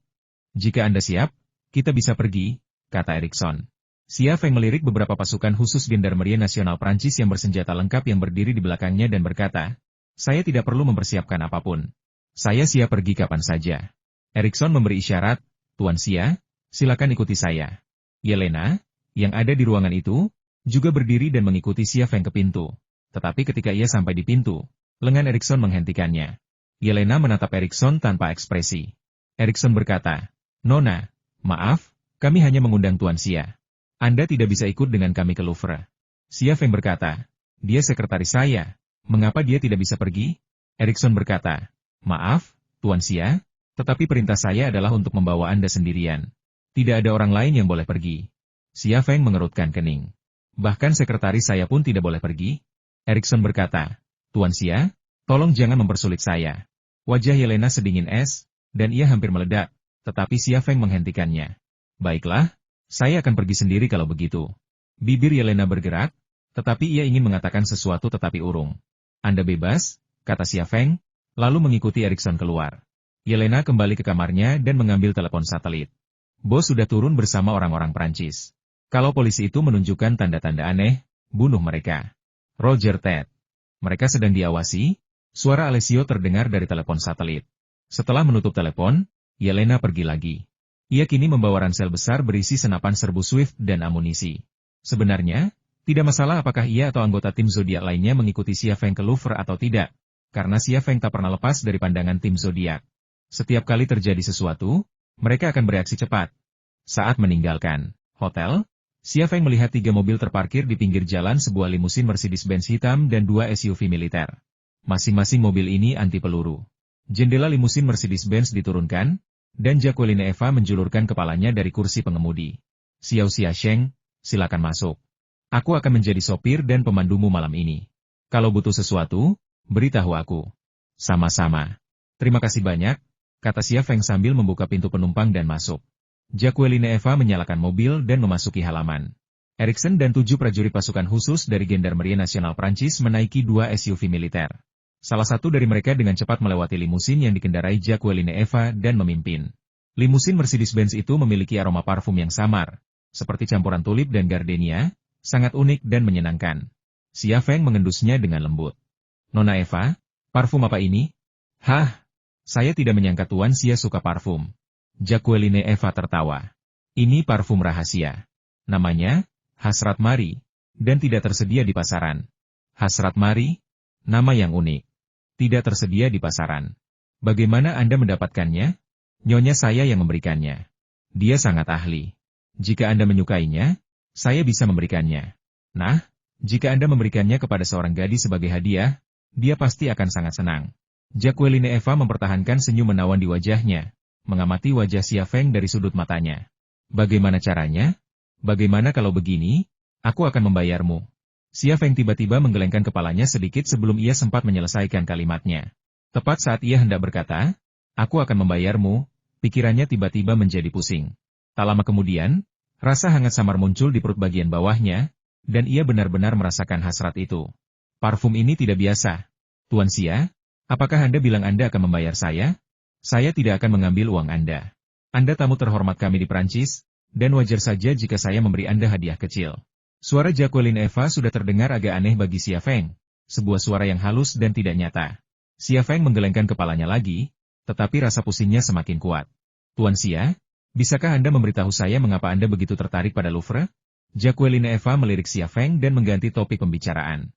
Jika Anda siap, kita bisa pergi, kata Erikson. Xia Feng melirik beberapa pasukan khusus Gendarmerie Nasional Prancis yang bersenjata lengkap yang berdiri di belakangnya dan berkata, saya tidak perlu mempersiapkan apapun. Saya siap pergi kapan saja. Erikson memberi isyarat, Tuan Xia, silakan ikuti saya. Yelena, yang ada di ruangan itu, juga berdiri dan mengikuti Xia Feng ke pintu. Tetapi ketika ia sampai di pintu, lengan Erikson menghentikannya. Yelena menatap Erikson tanpa ekspresi. Erikson berkata, Nona, maaf, kami hanya mengundang Tuan Xia. Anda tidak bisa ikut dengan kami ke Louvre. Xia Feng berkata, dia sekretaris saya. Mengapa dia tidak bisa pergi? Erikson berkata, maaf, Tuan Xia, tetapi perintah saya adalah untuk membawa Anda sendirian. Tidak ada orang lain yang boleh pergi. Xia Feng mengerutkan kening. Bahkan sekretaris saya pun tidak boleh pergi. Erikson berkata, Tuan Xia, tolong jangan mempersulit saya. Wajah Yelena sedingin es, dan ia hampir meledak, tetapi Xia Feng menghentikannya. Baiklah, saya akan pergi sendiri kalau begitu. Bibir Yelena bergerak, tetapi ia ingin mengatakan sesuatu tetapi urung. Anda bebas, kata Xia Feng, lalu mengikuti Erikson keluar. Yelena kembali ke kamarnya dan mengambil telepon satelit. Bos sudah turun bersama orang-orang Prancis. Kalau polisi itu menunjukkan tanda-tanda aneh, bunuh mereka. Roger Ted. Mereka sedang diawasi. Suara Alessio terdengar dari telepon satelit. Setelah menutup telepon, Yelena pergi lagi. Ia kini membawa ransel besar berisi senapan serbu Swift dan amunisi. Sebenarnya, tidak masalah apakah ia atau anggota tim Zodiak lainnya mengikuti Xia Feng ke Louvre atau tidak, karena Xia Feng tak pernah lepas dari pandangan tim Zodiak. Setiap kali terjadi sesuatu, mereka akan bereaksi cepat. Saat meninggalkan hotel, Xia Feng melihat 3 mobil terparkir di pinggir jalan, sebuah limusin Mercedes-Benz hitam dan 2 SUV militer. Masing-masing mobil ini anti peluru. Jendela limusin Mercedes-Benz diturunkan, dan Jacqueline Eva menjulurkan kepalanya dari kursi pengemudi. Xiao Xiaosheng, silakan masuk. Aku akan menjadi sopir dan pemandumu malam ini. Kalau butuh sesuatu, beritahu aku. Sama-sama. Terima kasih banyak, kata Xia Feng sambil membuka pintu penumpang dan masuk. Jacqueline Eva menyalakan mobil dan memasuki halaman. Erikson dan 7 prajurit pasukan khusus dari Gendarmerie Nasional Prancis menaiki 2 SUV militer. Salah satu dari mereka dengan cepat melewati limusin yang dikendarai Jacqueline Eva dan memimpin. Limusin Mercedes-Benz itu memiliki aroma parfum yang samar, seperti campuran tulip dan gardenia, sangat unik dan menyenangkan. Xia Feng mengendusnya dengan lembut. Nona Eva, parfum apa ini? Hah? Saya tidak menyangka Tuan Xia suka parfum. Jacqueline Eva tertawa. Ini parfum rahasia. Namanya, Hasrat Mari, dan tidak tersedia di pasaran. Hasrat Mari? Nama yang unik. Tidak tersedia di pasaran. Bagaimana Anda mendapatkannya? Nyonya saya yang memberikannya. Dia sangat ahli. Jika Anda menyukainya, saya bisa memberikannya. Nah, jika Anda memberikannya kepada seorang gadis sebagai hadiah, dia pasti akan sangat senang. Jacqueline Eva mempertahankan senyum menawan di wajahnya, mengamati wajah Xia Feng dari sudut matanya. Bagaimana caranya? Bagaimana kalau begini? Aku akan membayarmu. Xia Feng tiba-tiba menggelengkan kepalanya sedikit sebelum ia sempat menyelesaikan kalimatnya. Tepat saat ia hendak berkata, aku akan membayarmu, pikirannya tiba-tiba menjadi pusing. Tak lama kemudian, Rasa hangat samar muncul di perut bagian bawahnya, dan ia benar-benar merasakan hasrat itu. Parfum ini tidak biasa. Tuan Xia, apakah Anda bilang Anda akan membayar saya? Saya tidak akan mengambil uang Anda. Anda tamu terhormat kami di Prancis, dan wajar saja jika saya memberi Anda hadiah kecil. Suara Jacqueline Eva sudah terdengar agak aneh bagi Xia Feng, sebuah suara yang halus dan tidak nyata. Xia Feng menggelengkan kepalanya lagi, tetapi rasa pusingnya semakin kuat. Tuan Xia, bisakah Anda memberitahu saya mengapa Anda begitu tertarik pada Louvre? Jacqueline Eva melirik Xia Feng dan mengganti topik pembicaraan.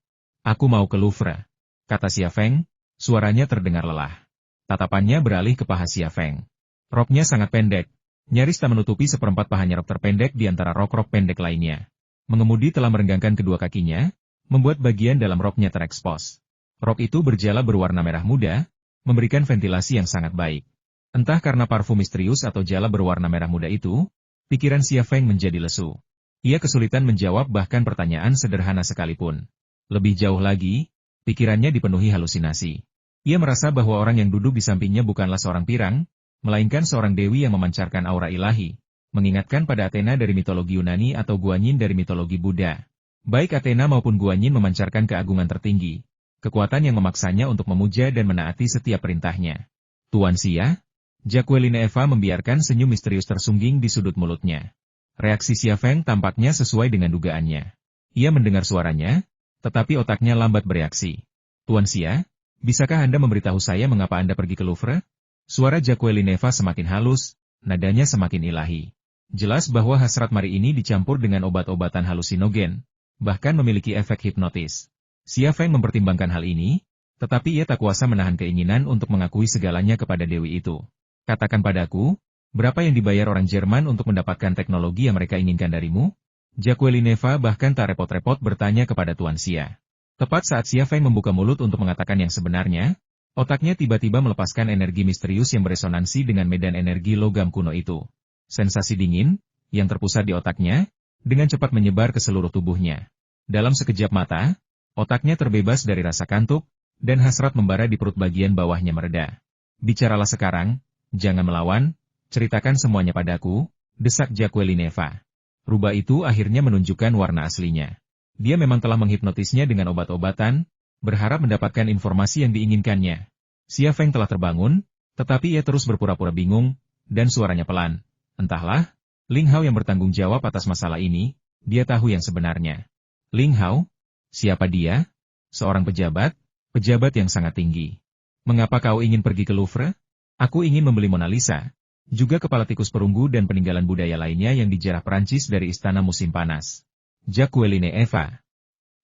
Aku mau ke Louvre, kata Xia Feng, suaranya terdengar lelah. Tatapannya beralih ke paha Xia Feng. Roknya sangat pendek, nyaris tak menutupi seperempat pahanya rok terpendek di antara rok-rok pendek lainnya. Mengemudi telah merenggangkan kedua kakinya, membuat bagian dalam roknya terekspos. Rok itu berjala berwarna merah muda, memberikan ventilasi yang sangat baik. Entah karena parfum misterius atau jala berwarna merah muda itu, pikiran Xia Feng menjadi lesu. Ia kesulitan menjawab bahkan pertanyaan sederhana sekalipun. Lebih jauh lagi, pikirannya dipenuhi halusinasi. Ia merasa bahwa orang yang duduk di sampingnya bukanlah seorang pirang, melainkan seorang dewi yang memancarkan aura ilahi, mengingatkan pada Athena dari mitologi Yunani atau Guanyin dari mitologi Buddha. Baik Athena maupun Guanyin memancarkan keagungan tertinggi, kekuatan yang memaksanya untuk memuja dan menaati setiap perintahnya. Tuan Xia, Jacqueline Eva membiarkan senyum misterius tersungging di sudut mulutnya. Reaksi Xia Feng tampaknya sesuai dengan dugaannya. Ia mendengar suaranya, tetapi otaknya lambat bereaksi. Tuan Xia, bisakah Anda memberitahu saya mengapa Anda pergi ke Louvre? Suara Jacqueline Eva semakin halus, nadanya semakin ilahi. Jelas bahwa hasrat mari ini dicampur dengan obat-obatan halusinogen, bahkan memiliki efek hipnotis. Xia Feng mempertimbangkan hal ini, tetapi ia tak kuasa menahan keinginan untuk mengakui segalanya kepada dewi itu. Katakan padaku, berapa yang dibayar orang Jerman untuk mendapatkan teknologi yang mereka inginkan darimu? Jacqueline Eva bahkan tak repot-repot bertanya kepada Tuan Xia. Tepat saat Xia Feng membuka mulut untuk mengatakan yang sebenarnya, otaknya tiba-tiba melepaskan energi misterius yang beresonansi dengan medan energi logam kuno itu. Sensasi dingin, yang terpusat di otaknya, dengan cepat menyebar ke seluruh tubuhnya. Dalam sekejap mata, otaknya terbebas dari rasa kantuk, dan hasrat membara di perut bagian bawahnya mereda. Bicaralah sekarang, jangan melawan, ceritakan semuanya padaku, desak Jacqueline Eva. Rubah itu akhirnya menunjukkan warna aslinya. Dia memang telah menghipnotisnya dengan obat-obatan, berharap mendapatkan informasi yang diinginkannya. Xia Feng telah terbangun, tetapi ia terus berpura-pura bingung, dan suaranya pelan. Entahlah, Ling Hao yang bertanggung jawab atas masalah ini, dia tahu yang sebenarnya. Ling Hao? Siapa dia? Seorang pejabat yang sangat tinggi. Mengapa kau ingin pergi ke Louvre? Aku ingin membeli Mona Lisa, juga kepala tikus perunggu dan peninggalan budaya lainnya yang dijarah Perancis dari istana musim panas. Jacqueline Eva.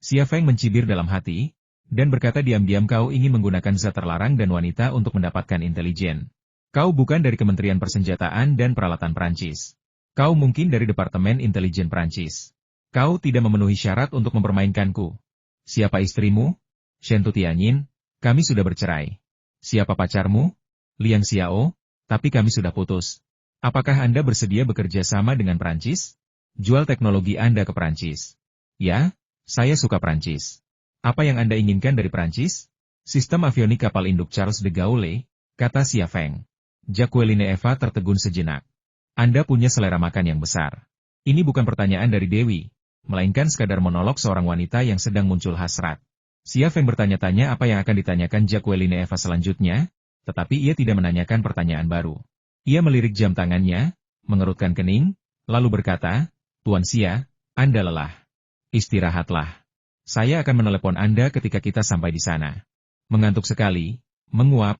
Xia Feng mencibir dalam hati, dan berkata diam-diam kau ingin menggunakan zat terlarang dan wanita untuk mendapatkan intelijen. Kau bukan dari Kementerian Persenjataan dan Peralatan Prancis. Kau mungkin dari Departemen Intelijen Prancis. Kau tidak memenuhi syarat untuk mempermainkanku. Siapa istrimu? Shen Tutianyin, kami sudah bercerai. Siapa pacarmu? Liang Xiao, tapi kami sudah putus. Apakah Anda bersedia bekerja sama dengan Prancis? Jual teknologi Anda ke Prancis. Ya, saya suka Prancis. Apa yang Anda inginkan dari Prancis? Sistem avionik kapal induk Charles de Gaulle, kata Xia Feng. Jacqueline Eva tertegun sejenak. Anda punya selera makan yang besar. Ini bukan pertanyaan dari Dewi, melainkan sekadar monolog seorang wanita yang sedang muncul hasrat. Xia Feng bertanya-tanya apa yang akan ditanyakan Jacqueline Eva selanjutnya, tetapi ia tidak menanyakan pertanyaan baru. Ia melirik jam tangannya, mengerutkan kening, lalu berkata, Tuan Xia, Anda lelah. Istirahatlah. Saya akan menelepon Anda ketika kita sampai di sana. Mengantuk sekali, menguap.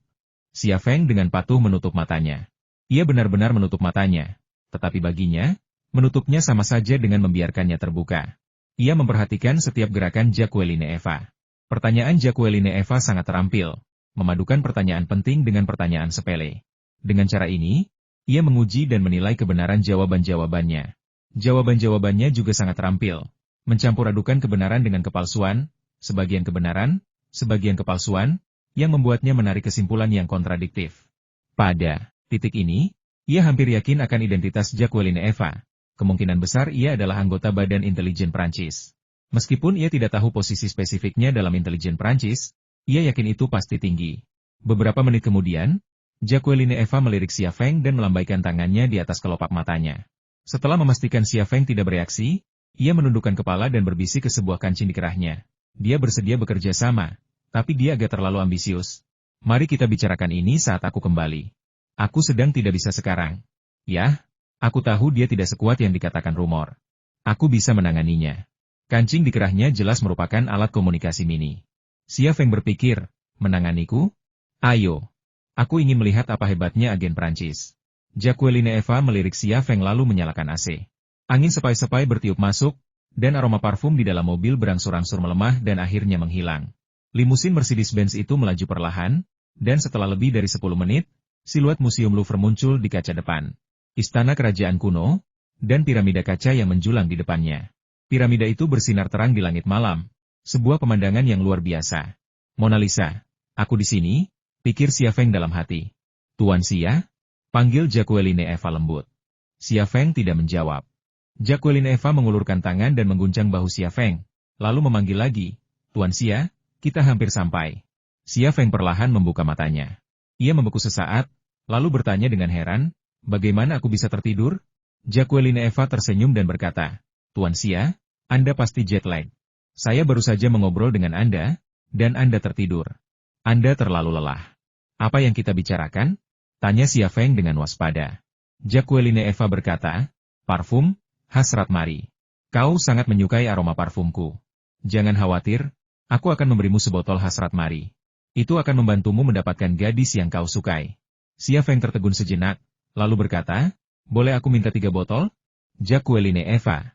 Xia Feng dengan patuh menutup matanya. Ia benar-benar menutup matanya, tetapi baginya, menutupnya sama saja dengan membiarkannya terbuka. Ia memperhatikan setiap gerakan Jacqueline Eva. Pertanyaan Jacqueline Eva sangat terampil, memadukan pertanyaan penting dengan pertanyaan sepele. Dengan cara ini, ia menguji dan menilai kebenaran jawaban-jawabannya. Jawaban-jawabannya juga sangat terampil, mencampur adukan kebenaran dengan kepalsuan, sebagian kebenaran, sebagian kepalsuan, yang membuatnya menarik kesimpulan yang kontradiktif. Pada titik ini, ia hampir yakin akan identitas Jacqueline Eva. Kemungkinan besar ia adalah anggota Badan Intelijen Prancis. Meskipun ia tidak tahu posisi spesifiknya dalam intelijen Prancis, ia yakin itu pasti tinggi. Beberapa menit kemudian, Jacqueline Eva melirik Xia Feng dan melambaikan tangannya di atas kelopak matanya. Setelah memastikan Xia Feng tidak bereaksi, ia menundukkan kepala dan berbisik ke sebuah kancing di kerahnya. Dia bersedia bekerja sama, tapi dia agak terlalu ambisius. Mari kita bicarakan ini saat aku kembali. Aku sedang tidak bisa sekarang. Yah, aku tahu dia tidak sekuat yang dikatakan rumor. Aku bisa menanganinya. Kancing di kerahnya jelas merupakan alat komunikasi mini. Xia Feng berpikir, menanganiku? Ayo. Aku ingin melihat apa hebatnya agen Prancis. Jacqueline Eva melirik Xia Feng lalu menyalakan AC. Angin sepai-sepai bertiup masuk, dan aroma parfum di dalam mobil berangsur-angsur melemah dan akhirnya menghilang. Limusin Mercedes-Benz itu melaju perlahan, dan setelah lebih dari 10 menit, siluet Museum Louvre muncul di kaca depan. Istana kerajaan kuno, dan piramida kaca yang menjulang di depannya. Piramida itu bersinar terang di langit malam, sebuah pemandangan yang luar biasa. Mona Lisa, aku di sini, pikir Xia Feng dalam hati. Tuan Xia? Panggil Jacqueline Eva lembut. Xia Feng tidak menjawab. Jacqueline Eva mengulurkan tangan dan mengguncang bahu Xia Feng, lalu memanggil lagi, Tuan Xia, kita hampir sampai. Xia Feng perlahan membuka matanya. Ia membeku sesaat, lalu bertanya dengan heran, bagaimana aku bisa tertidur? Jacqueline Eva tersenyum dan berkata, Tuan Xia, Anda pasti jet lag. Saya baru saja mengobrol dengan Anda, dan Anda tertidur. Anda terlalu lelah. Apa yang kita bicarakan? Tanya Xia Feng dengan waspada. Jacqueline Eva berkata, parfum, Hasrat Mari. Kau sangat menyukai aroma parfumku. Jangan khawatir, aku akan memberimu sebotol Hasrat Mari. Itu akan membantumu mendapatkan gadis yang kau sukai. Xia Feng tertegun sejenak, lalu berkata, boleh aku minta 3 botol? Jacqueline Eva.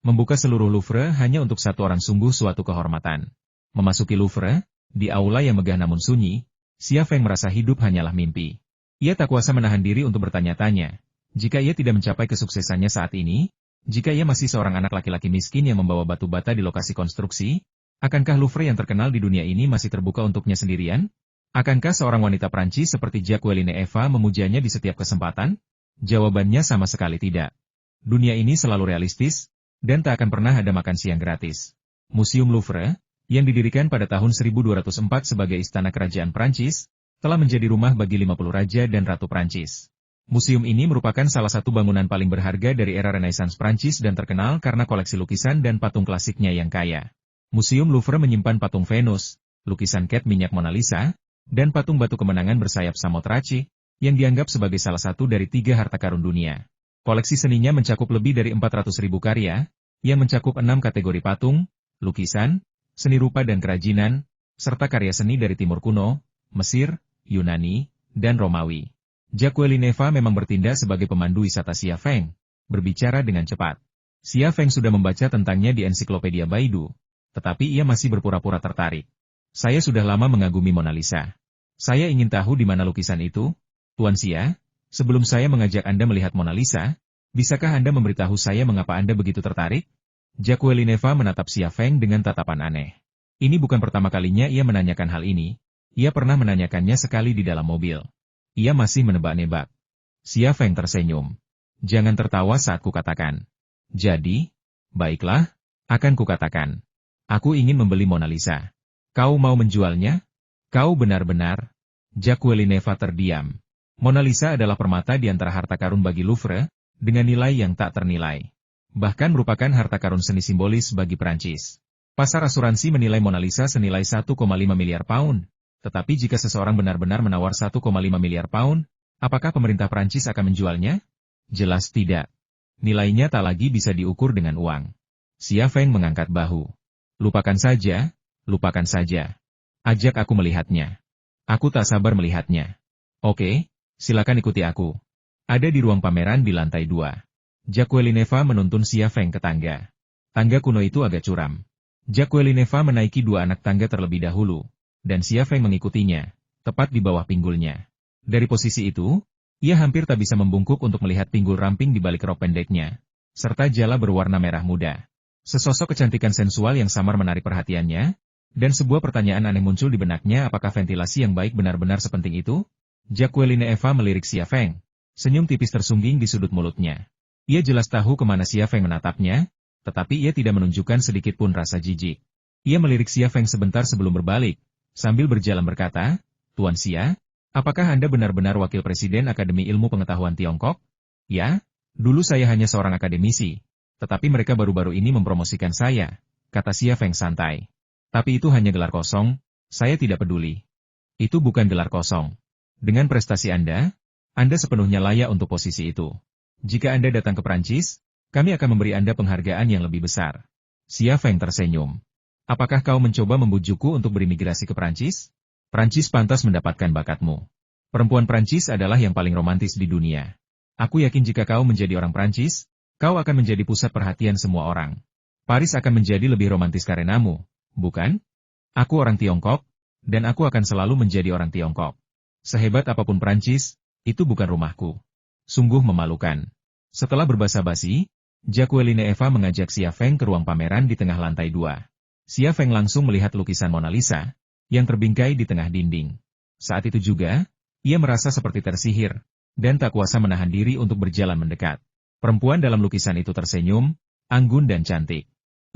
Membuka seluruh Louvre hanya untuk satu orang sungguh suatu kehormatan. Memasuki Louvre, di aula yang megah namun sunyi, Xia Feng merasa hidup hanyalah mimpi. Ia tak kuasa menahan diri untuk bertanya-tanya, jika ia tidak mencapai kesuksesannya saat ini, jika ia masih seorang anak laki-laki miskin yang membawa batu bata di lokasi konstruksi, akankah Louvre yang terkenal di dunia ini masih terbuka untuknya sendirian? Akankah seorang wanita Prancis seperti Jacqueline Eva memujanya di setiap kesempatan? Jawabannya sama sekali tidak. Dunia ini selalu realistis, dan tak akan pernah ada makan siang gratis. Museum Louvre, yang didirikan pada tahun 1204 sebagai istana kerajaan Prancis, telah menjadi rumah bagi 50 raja dan ratu Prancis. Museum ini merupakan salah satu bangunan paling berharga dari era Renaissance Prancis dan terkenal karena koleksi lukisan dan patung klasiknya yang kaya. Museum Louvre menyimpan patung Venus, lukisan Kate minyak Mona Lisa, dan patung batu kemenangan bersayap Samothrace, yang dianggap sebagai salah satu dari 3 harta karun dunia. Koleksi seninya mencakup lebih dari 400.000 karya, yang mencakup 6 kategori patung, lukisan, seni rupa dan kerajinan, serta karya seni dari Timur Kuno, Mesir, Yunani, dan Romawi. Jacqueline Eva memang bertindak sebagai pemandu wisata Xia Feng, berbicara dengan cepat. Xia Feng sudah membaca tentangnya di ensiklopedia Baidu, tetapi ia masih berpura-pura tertarik. Saya sudah lama mengagumi Mona Lisa. Saya ingin tahu di mana lukisan itu, Tuan Xia. Sebelum saya mengajak Anda melihat Mona Lisa, bisakah Anda memberitahu saya mengapa Anda begitu tertarik? Jacqueline Eva menatap Xia Feng dengan tatapan aneh. Ini bukan pertama kalinya ia menanyakan hal ini, ia pernah menanyakannya sekali di dalam mobil. Ia masih menebak-nebak. Xia Feng tersenyum. Jangan tertawa saat kukatakan. Jadi, baiklah, akan kukatakan. Aku ingin membeli Mona Lisa. Kau mau menjualnya? Kau benar-benar? Jacqueline Eva terdiam. Mona Lisa adalah permata di antara harta karun bagi Louvre, dengan nilai yang tak ternilai. Bahkan merupakan harta karun seni simbolis bagi Prancis. Pasar asuransi menilai Mona Lisa senilai 1,5 miliar pound. Tetapi jika seseorang benar-benar menawar 1,5 miliar pound, apakah pemerintah Prancis akan menjualnya? Jelas tidak. Nilainya tak lagi bisa diukur dengan uang. Xia Feng mengangkat bahu. Lupakan saja, lupakan saja. Ajak aku melihatnya. Aku tak sabar melihatnya. Oke. Silakan ikuti aku. Ada di ruang pameran di lantai 2. Jacqueline Eva menuntun Xia Feng ke tangga. Tangga kuno itu agak curam. Jacqueline Eva menaiki 2 anak tangga terlebih dahulu, dan Xia Feng mengikutinya, tepat di bawah pinggulnya. Dari posisi itu, ia hampir tak bisa membungkuk untuk melihat pinggul ramping di balik rok pendeknya, serta jala berwarna merah muda. Sesosok kecantikan sensual yang samar menarik perhatiannya, dan sebuah pertanyaan aneh muncul di benaknya, apakah ventilasi yang baik benar-benar sepenting itu? Jacqueline Eva melirik Xia Feng. Senyum tipis tersungging di sudut mulutnya. Ia jelas tahu kemana Xia Feng menatapnya, tetapi ia tidak menunjukkan sedikit pun rasa jijik. Ia melirik Xia Feng sebentar sebelum berbalik, sambil berjalan berkata, Tuan Xia, apakah Anda benar-benar wakil presiden Akademi Ilmu Pengetahuan Tiongkok? Ya, Dulu saya hanya seorang akademisi, tetapi mereka baru-baru ini mempromosikan saya, kata Xia Feng santai. Tapi itu hanya gelar kosong, saya tidak peduli. Itu bukan gelar kosong. Dengan prestasi Anda sepenuhnya layak untuk posisi itu. Jika Anda datang ke Prancis, kami akan memberi Anda penghargaan yang lebih besar. Xia Feng tersenyum. Apakah kau mencoba membujukku untuk berimigrasi ke Prancis? Prancis pantas mendapatkan bakatmu. Perempuan Prancis adalah yang paling romantis di dunia. Aku yakin jika kau menjadi orang Prancis, kau akan menjadi pusat perhatian semua orang. Paris akan menjadi lebih romantis karenamu, bukan? Aku orang Tiongkok, dan aku akan selalu menjadi orang Tiongkok. Sehebat apapun Prancis, itu bukan rumahku. Sungguh memalukan. Setelah berbasa-basi, Jacqueline Eva mengajak Xia Feng ke ruang pameran di tengah lantai 2. Xia Feng langsung melihat lukisan Mona Lisa, yang terbingkai di tengah dinding. Saat itu juga, ia merasa seperti tersihir, dan tak kuasa menahan diri untuk berjalan mendekat. Perempuan dalam lukisan itu tersenyum, anggun dan cantik.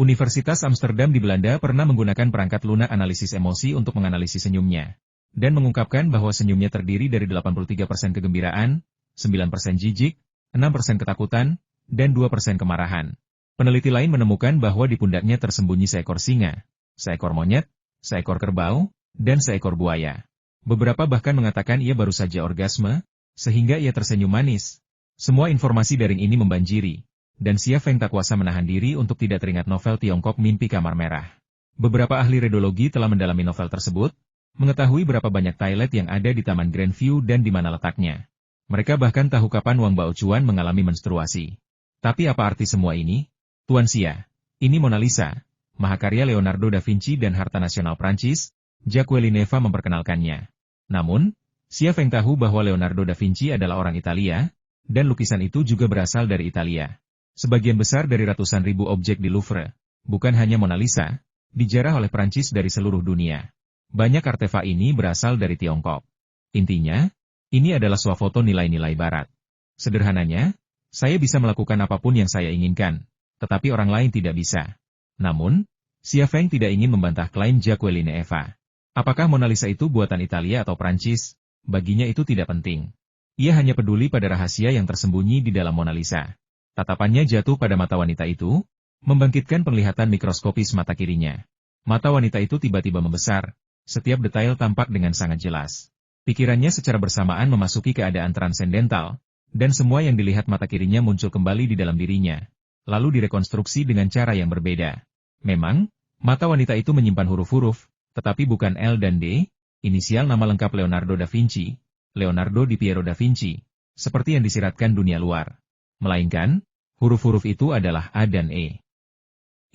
Universitas Amsterdam di Belanda pernah menggunakan perangkat lunak analisis emosi untuk menganalisis senyumnya, dan mengungkapkan bahwa senyumnya terdiri dari 83% kegembiraan, 9% jijik, 6% ketakutan, dan 2% kemarahan. Peneliti lain menemukan bahwa di pundaknya tersembunyi seekor singa, seekor monyet, seekor kerbau, dan seekor buaya. Beberapa bahkan mengatakan ia baru saja orgasme, sehingga ia tersenyum manis. Semua informasi daring ini membanjiri, dan Xia Feng tak kuasa menahan diri untuk tidak teringat novel Tiongkok Mimpi Kamar Merah. Beberapa ahli redologi telah mendalami novel tersebut, mengetahui berapa banyak toilet yang ada di Taman Grandview dan di mana letaknya. Mereka bahkan tahu kapan Wang Baochuan mengalami menstruasi. Tapi apa arti semua ini? Tuan Xia, ini Mona Lisa, mahakarya Leonardo da Vinci dan harta nasional Prancis, Jacqueline Eva memperkenalkannya. Namun, Xia Feng tahu bahwa Leonardo da Vinci adalah orang Italia, dan lukisan itu juga berasal dari Italia. Sebagian besar dari ratusan ribu objek di Louvre, bukan hanya Mona Lisa, dijarah oleh Prancis dari seluruh dunia. Banyak artefak ini berasal dari Tiongkok. Intinya, ini adalah swafoto nilai-nilai barat. Sederhananya, saya bisa melakukan apapun yang saya inginkan, tetapi orang lain tidak bisa. Namun, Xia Feng tidak ingin membantah klaim Jacqueline Eva. Apakah Mona Lisa itu buatan Italia atau Prancis? Baginya itu tidak penting. Ia hanya peduli pada rahasia yang tersembunyi di dalam Mona Lisa. Tatapannya jatuh pada mata wanita itu, membangkitkan penglihatan mikroskopis mata kirinya. Mata wanita itu tiba-tiba membesar, setiap detail tampak dengan sangat jelas. Pikirannya secara bersamaan memasuki keadaan transendental, dan semua yang dilihat mata kirinya muncul kembali di dalam dirinya, lalu direkonstruksi dengan cara yang berbeda. Memang, mata wanita itu menyimpan huruf-huruf, tetapi bukan L dan D, inisial nama lengkap Leonardo da Vinci, Leonardo di Piero da Vinci, seperti yang disiratkan dunia luar. Melainkan, huruf-huruf itu adalah A dan E.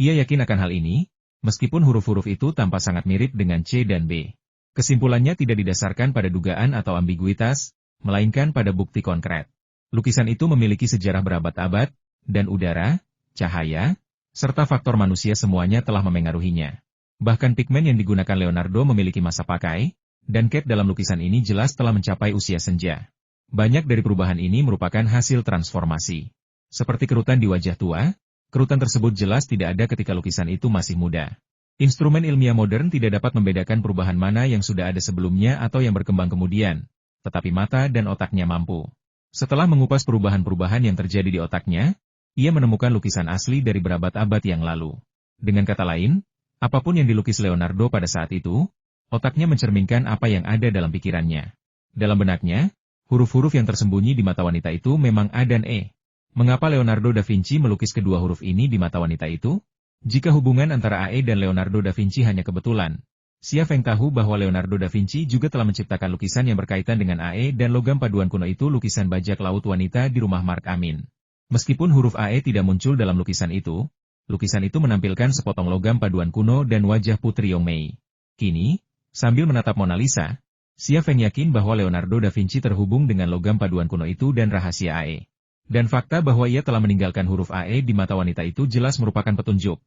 Ia yakin akan hal ini, meskipun huruf-huruf itu tampak sangat mirip dengan C dan B. Kesimpulannya tidak didasarkan pada dugaan atau ambiguitas, melainkan pada bukti konkret. Lukisan itu memiliki sejarah berabad-abad, dan udara, cahaya, serta faktor manusia semuanya telah memengaruhinya. Bahkan pigmen yang digunakan Leonardo memiliki masa pakai, dan cat dalam lukisan ini jelas telah mencapai usia senja. Banyak dari perubahan ini merupakan hasil transformasi. Seperti kerutan di wajah tua, kerutan tersebut jelas tidak ada ketika lukisan itu masih muda. Instrumen ilmiah modern tidak dapat membedakan perubahan mana yang sudah ada sebelumnya atau yang berkembang kemudian, tetapi mata dan otaknya mampu. Setelah mengupas perubahan-perubahan yang terjadi di otaknya, ia menemukan lukisan asli dari berabad-abad yang lalu. Dengan kata lain, apapun yang dilukis Leonardo pada saat itu, otaknya mencerminkan apa yang ada dalam pikirannya. Dalam benaknya, huruf-huruf yang tersembunyi di mata wanita itu memang A dan E. Mengapa Leonardo da Vinci melukis kedua huruf ini di mata wanita itu? Jika hubungan antara AE dan Leonardo da Vinci hanya kebetulan, Xia Feng tahu bahwa Leonardo da Vinci juga telah menciptakan lukisan yang berkaitan dengan AE dan logam paduan kuno itu lukisan bajak laut wanita di rumah Mark Amin. Meskipun huruf AE tidak muncul dalam lukisan itu menampilkan sepotong logam paduan kuno dan wajah Putri Yongmei. Kini, sambil menatap Mona Lisa, Xia Feng yakin bahwa Leonardo da Vinci terhubung dengan logam paduan kuno itu dan rahasia AE. Dan fakta bahwa ia telah meninggalkan huruf AE di mata wanita itu jelas merupakan petunjuk.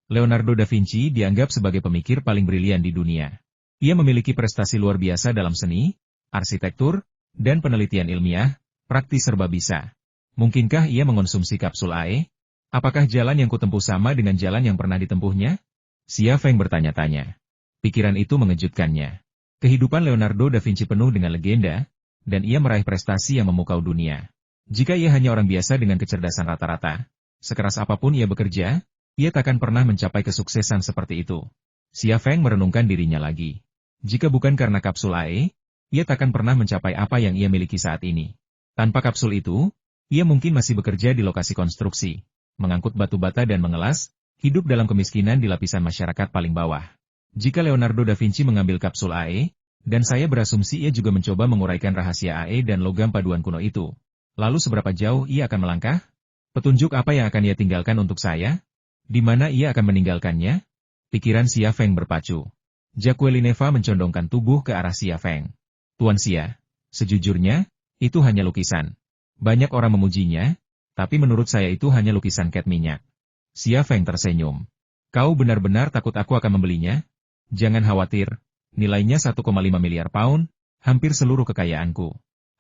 Leonardo da Vinci dianggap sebagai pemikir paling brilian di dunia. Ia memiliki prestasi luar biasa dalam seni, arsitektur, dan penelitian ilmiah, praktis serba bisa. Mungkinkah ia mengonsumsi kapsul AE? Apakah jalan yang kutempuh sama dengan jalan yang pernah ditempuhnya? Xia Feng bertanya-tanya. Pikiran itu mengejutkannya. Kehidupan Leonardo da Vinci penuh dengan legenda, dan ia meraih prestasi yang memukau dunia. Jika ia hanya orang biasa dengan kecerdasan rata-rata, sekeras apapun ia bekerja, ia takkan pernah mencapai kesuksesan seperti itu. Xia Feng merenungkan dirinya lagi. Jika bukan karena kapsul AE, ia takkan pernah mencapai apa yang ia miliki saat ini. Tanpa kapsul itu, ia mungkin masih bekerja di lokasi konstruksi, mengangkut batu bata dan mengelas, hidup dalam kemiskinan di lapisan masyarakat paling bawah. Jika Leonardo da Vinci mengambil kapsul AE, dan saya berasumsi ia juga mencoba menguraikan rahasia AE dan logam paduan kuno itu. Lalu seberapa jauh ia akan melangkah? Petunjuk apa yang akan ia tinggalkan untuk saya? Di mana ia akan meninggalkannya? Pikiran Xia Feng berpacu. Jacqueline mencondongkan tubuh ke arah Xia Feng. Tuan Xia, sejujurnya, itu hanya lukisan. Banyak orang memujinya, tapi menurut saya itu hanya lukisan cat minyak. Xia Feng tersenyum. Kau benar-benar takut aku akan membelinya? Jangan khawatir, nilainya 1,5 miliar pound, hampir seluruh kekayaanku.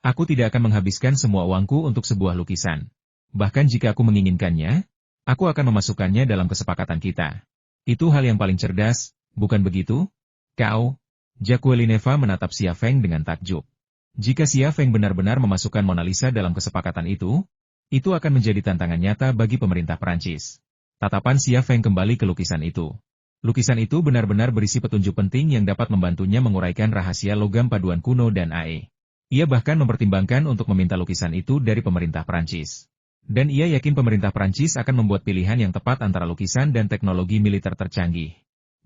Aku tidak akan menghabiskan semua uangku untuk sebuah lukisan. Bahkan jika aku menginginkannya, aku akan memasukkannya dalam kesepakatan kita. Itu hal yang paling cerdas, bukan begitu? Kau? Jacqueline menatap Xia Feng dengan takjub. Jika Xia Feng benar-benar memasukkan Mona Lisa dalam kesepakatan itu akan menjadi tantangan nyata bagi pemerintah Prancis. Tatapan Xia Feng kembali ke lukisan itu. Lukisan itu benar-benar berisi petunjuk penting yang dapat membantunya menguraikan rahasia logam paduan kuno dan AE. Ia bahkan mempertimbangkan untuk meminta lukisan itu dari pemerintah Prancis. Dan ia yakin pemerintah Prancis akan membuat pilihan yang tepat antara lukisan dan teknologi militer tercanggih.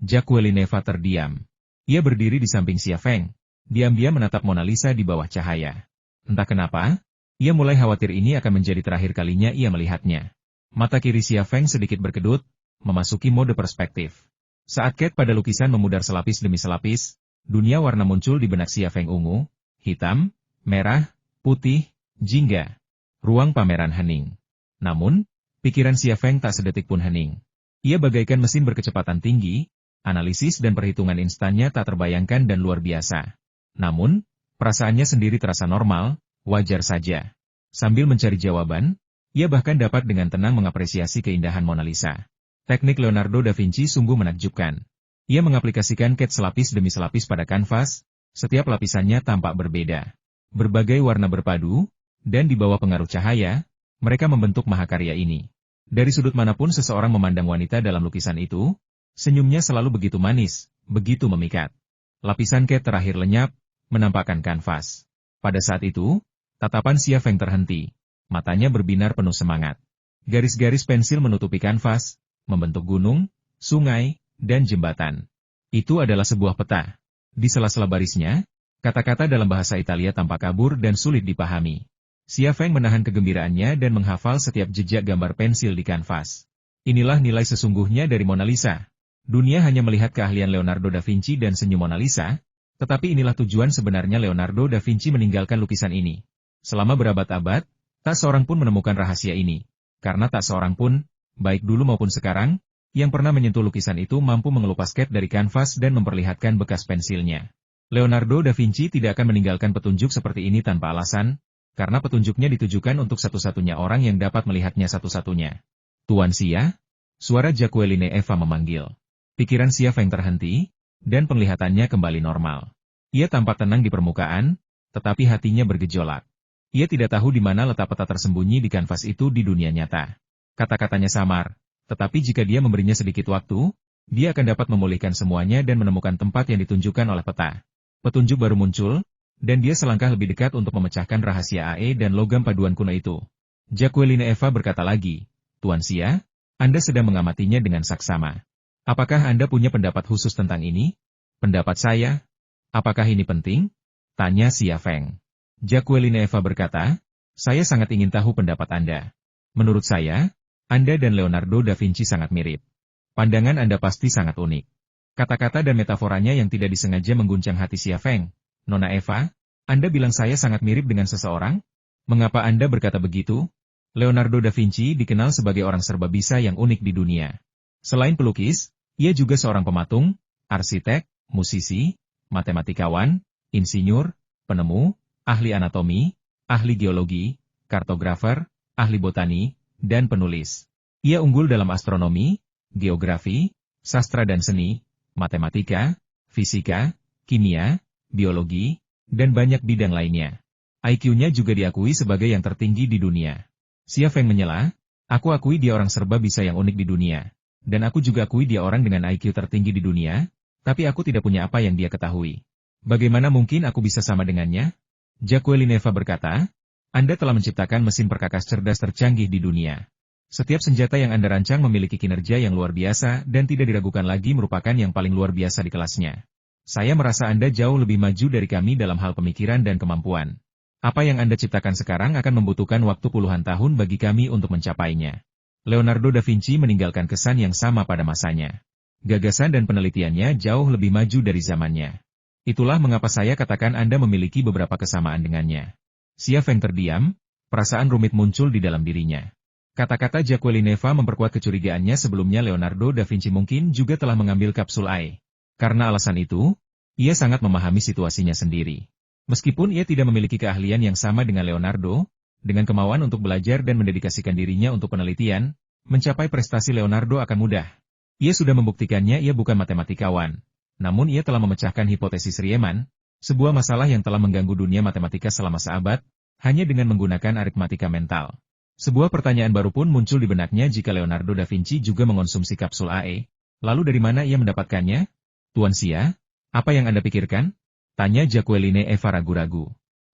Jacqueline terdiam. Ia berdiri di samping Xia Feng. Diam-diam menatap Mona Lisa di bawah cahaya. Entah kenapa, ia mulai khawatir ini akan menjadi terakhir kalinya ia melihatnya. Mata kiri Xia Feng sedikit berkedut, memasuki mode perspektif. Saat cat pada lukisan memudar selapis demi selapis, dunia warna muncul di benak Xia Feng: ungu, hitam, merah, putih, jingga. Ruang pameran hening. Namun, pikiran Xia Feng tak sedetik pun hening. Ia bagaikan mesin berkecepatan tinggi, analisis dan perhitungan instannya tak terbayangkan dan luar biasa. Namun, perasaannya sendiri terasa normal, wajar saja. Sambil mencari jawaban, ia bahkan dapat dengan tenang mengapresiasi keindahan Mona Lisa. Teknik Leonardo da Vinci sungguh menakjubkan. Ia mengaplikasikan cat selapis demi selapis pada kanvas, setiap lapisannya tampak berbeda. Berbagai warna berpadu, dan di bawah pengaruh cahaya, mereka membentuk mahakarya ini. Dari sudut manapun seseorang memandang wanita dalam lukisan itu, senyumnya selalu begitu manis, begitu memikat. Lapisan cat terakhir lenyap, menampakkan kanvas. Pada saat itu, tatapan Xia Feng terhenti. Matanya berbinar penuh semangat. Garis-garis pensil menutupi kanvas, membentuk gunung, sungai, dan jembatan. Itu adalah sebuah peta. Di sela-sela barisnya, kata-kata dalam bahasa Italia tampak kabur dan sulit dipahami. Xia Feng menahan kegembiraannya dan menghafal setiap jejak gambar pensil di kanvas. Inilah nilai sesungguhnya dari Mona Lisa. Dunia hanya melihat keahlian Leonardo da Vinci dan senyum Mona Lisa, tetapi inilah tujuan sebenarnya Leonardo da Vinci meninggalkan lukisan ini. Selama berabad-abad, tak seorang pun menemukan rahasia ini. Karena tak seorang pun, baik dulu maupun sekarang, yang pernah menyentuh lukisan itu mampu mengelupas cat dari kanvas dan memperlihatkan bekas pensilnya. Leonardo da Vinci tidak akan meninggalkan petunjuk seperti ini tanpa alasan, karena petunjuknya ditujukan untuk satu-satunya orang yang dapat melihatnya satu-satunya. Tuan Xia? Suara Jacqueline memanggil. Pikiran Xia Feng terhenti, dan penglihatannya kembali normal. Ia tampak tenang di permukaan, tetapi hatinya bergejolak. Ia tidak tahu di mana letak peta tersembunyi di kanvas itu di dunia nyata. Kata-katanya samar, tetapi jika dia memberinya sedikit waktu, dia akan dapat memulihkan semuanya dan menemukan tempat yang ditunjukkan oleh peta. Petunjuk baru muncul, dan dia selangkah lebih dekat untuk memecahkan rahasia AE dan logam paduan kuno itu. Jacqueline berkata lagi, Tuan Xia, Anda sedang mengamatinya dengan saksama. Apakah Anda punya pendapat khusus tentang ini? Pendapat saya? Apakah ini penting? Tanya Xia Feng. Jacqueline berkata, saya sangat ingin tahu pendapat Anda. Menurut saya, Anda dan Leonardo da Vinci sangat mirip. Pandangan Anda pasti sangat unik. Kata-kata dan metaforanya yang tidak disengaja mengguncang hati Xia Feng. Nona Eva, Anda bilang saya sangat mirip dengan seseorang? Mengapa Anda berkata begitu? Leonardo da Vinci dikenal sebagai orang serba bisa yang unik di dunia. Selain pelukis, ia juga seorang pematung, arsitek, musisi, matematikawan, insinyur, penemu, ahli anatomi, ahli geologi, kartografer, ahli botani, dan penulis. Ia unggul dalam astronomi, geografi, sastra dan seni, matematika, fisika, kimia, biologi, dan banyak bidang lainnya. IQ-nya juga diakui sebagai yang tertinggi di dunia. Xia Feng menyela, aku akui dia orang serba bisa yang unik di dunia. Dan aku juga akui dia orang dengan IQ tertinggi di dunia, tapi aku tidak punya apa yang dia ketahui. Bagaimana mungkin aku bisa sama dengannya? Jacqueline berkata, Anda telah menciptakan mesin perkakas cerdas tercanggih di dunia. Setiap senjata yang Anda rancang memiliki kinerja yang luar biasa dan tidak diragukan lagi merupakan yang paling luar biasa di kelasnya. Saya merasa Anda jauh lebih maju dari kami dalam hal pemikiran dan kemampuan. Apa yang Anda ciptakan sekarang akan membutuhkan waktu puluhan tahun bagi kami untuk mencapainya. Leonardo da Vinci meninggalkan kesan yang sama pada masanya. Gagasan dan penelitiannya jauh lebih maju dari zamannya. Itulah mengapa saya katakan Anda memiliki beberapa kesamaan dengannya. Xia Feng terdiam, perasaan rumit muncul di dalam dirinya. Kata-kata Jacqueline memperkuat kecurigaannya sebelumnya Leonardo da Vinci mungkin juga telah mengambil kapsul AI. Karena alasan itu, ia sangat memahami situasinya sendiri. Meskipun ia tidak memiliki keahlian yang sama dengan Leonardo, dengan kemauan untuk belajar dan mendedikasikan dirinya untuk penelitian, mencapai prestasi Leonardo akan mudah. Ia sudah membuktikannya ia bukan matematikawan, namun ia telah memecahkan hipotesis Riemann, sebuah masalah yang telah mengganggu dunia matematika selama seabad, hanya dengan menggunakan aritmatika mental. Sebuah pertanyaan baru pun muncul di benaknya jika Leonardo da Vinci juga mengonsumsi kapsul AE. Lalu dari mana ia mendapatkannya? Tuan Xia, apa yang Anda pikirkan? Tanya Jacqueline ragu-ragu.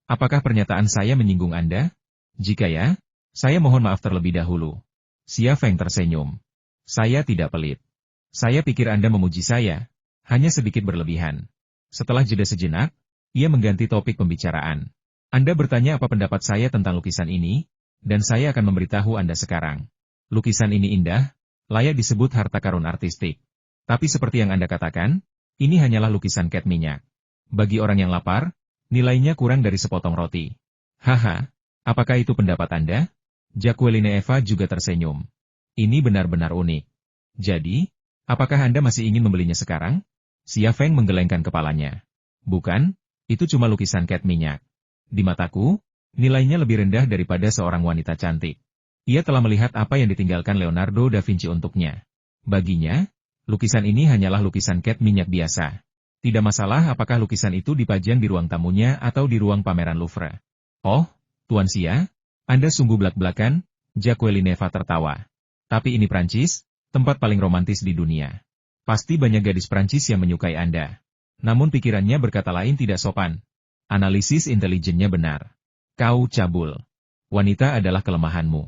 Apakah pernyataan saya menyinggung Anda? Jika ya, saya mohon maaf terlebih dahulu. Xia Feng tersenyum. Saya tidak pelit. Saya pikir Anda memuji saya, hanya sedikit berlebihan. Setelah jeda sejenak, ia mengganti topik pembicaraan. Anda bertanya apa pendapat saya tentang lukisan ini, dan saya akan memberitahu Anda sekarang. Lukisan ini indah, layak disebut harta karun artistik. Tapi seperti yang Anda katakan, ini hanyalah lukisan cat minyak. Bagi orang yang lapar, nilainya kurang dari sepotong roti. Haha, apakah itu pendapat Anda? Jacqueline juga tersenyum. Ini benar-benar unik. Jadi, apakah Anda masih ingin membelinya sekarang? Xia Feng menggelengkan kepalanya. Bukan, itu cuma lukisan cat minyak. Di mataku, nilainya lebih rendah daripada seorang wanita cantik. Ia telah melihat apa yang ditinggalkan Leonardo da Vinci untuknya. Baginya, lukisan ini hanyalah lukisan cat minyak biasa. Tidak masalah apakah lukisan itu dipajang di ruang tamunya atau di ruang pameran Louvre. Oh, Tuan Xia, Anda sungguh belak-belakan, Jacqueline tertawa. Tapi ini Prancis, tempat paling romantis di dunia. Pasti banyak gadis Prancis yang menyukai Anda. Namun pikirannya berkata lain tidak sopan. Analisis intelijennya benar. Kau cabul. Wanita adalah kelemahanmu.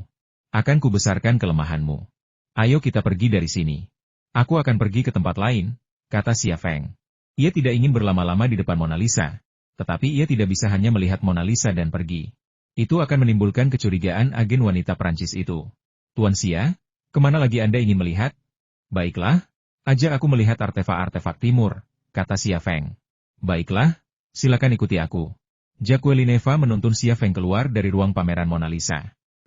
Akan kubesarkan kelemahanmu. Ayo kita pergi dari sini. Aku akan pergi ke tempat lain, kata Xia Feng. Ia tidak ingin berlama-lama di depan Mona Lisa, tetapi ia tidak bisa hanya melihat Mona Lisa dan pergi. Itu akan menimbulkan kecurigaan agen wanita Prancis itu. Tuan Xia, kemana lagi Anda ingin melihat? Baiklah, ajak aku melihat artefak-artefak timur, kata Xia Feng. Baiklah, silakan ikuti aku. Jacqueline menuntun Xia Feng keluar dari ruang pameran Mona Lisa.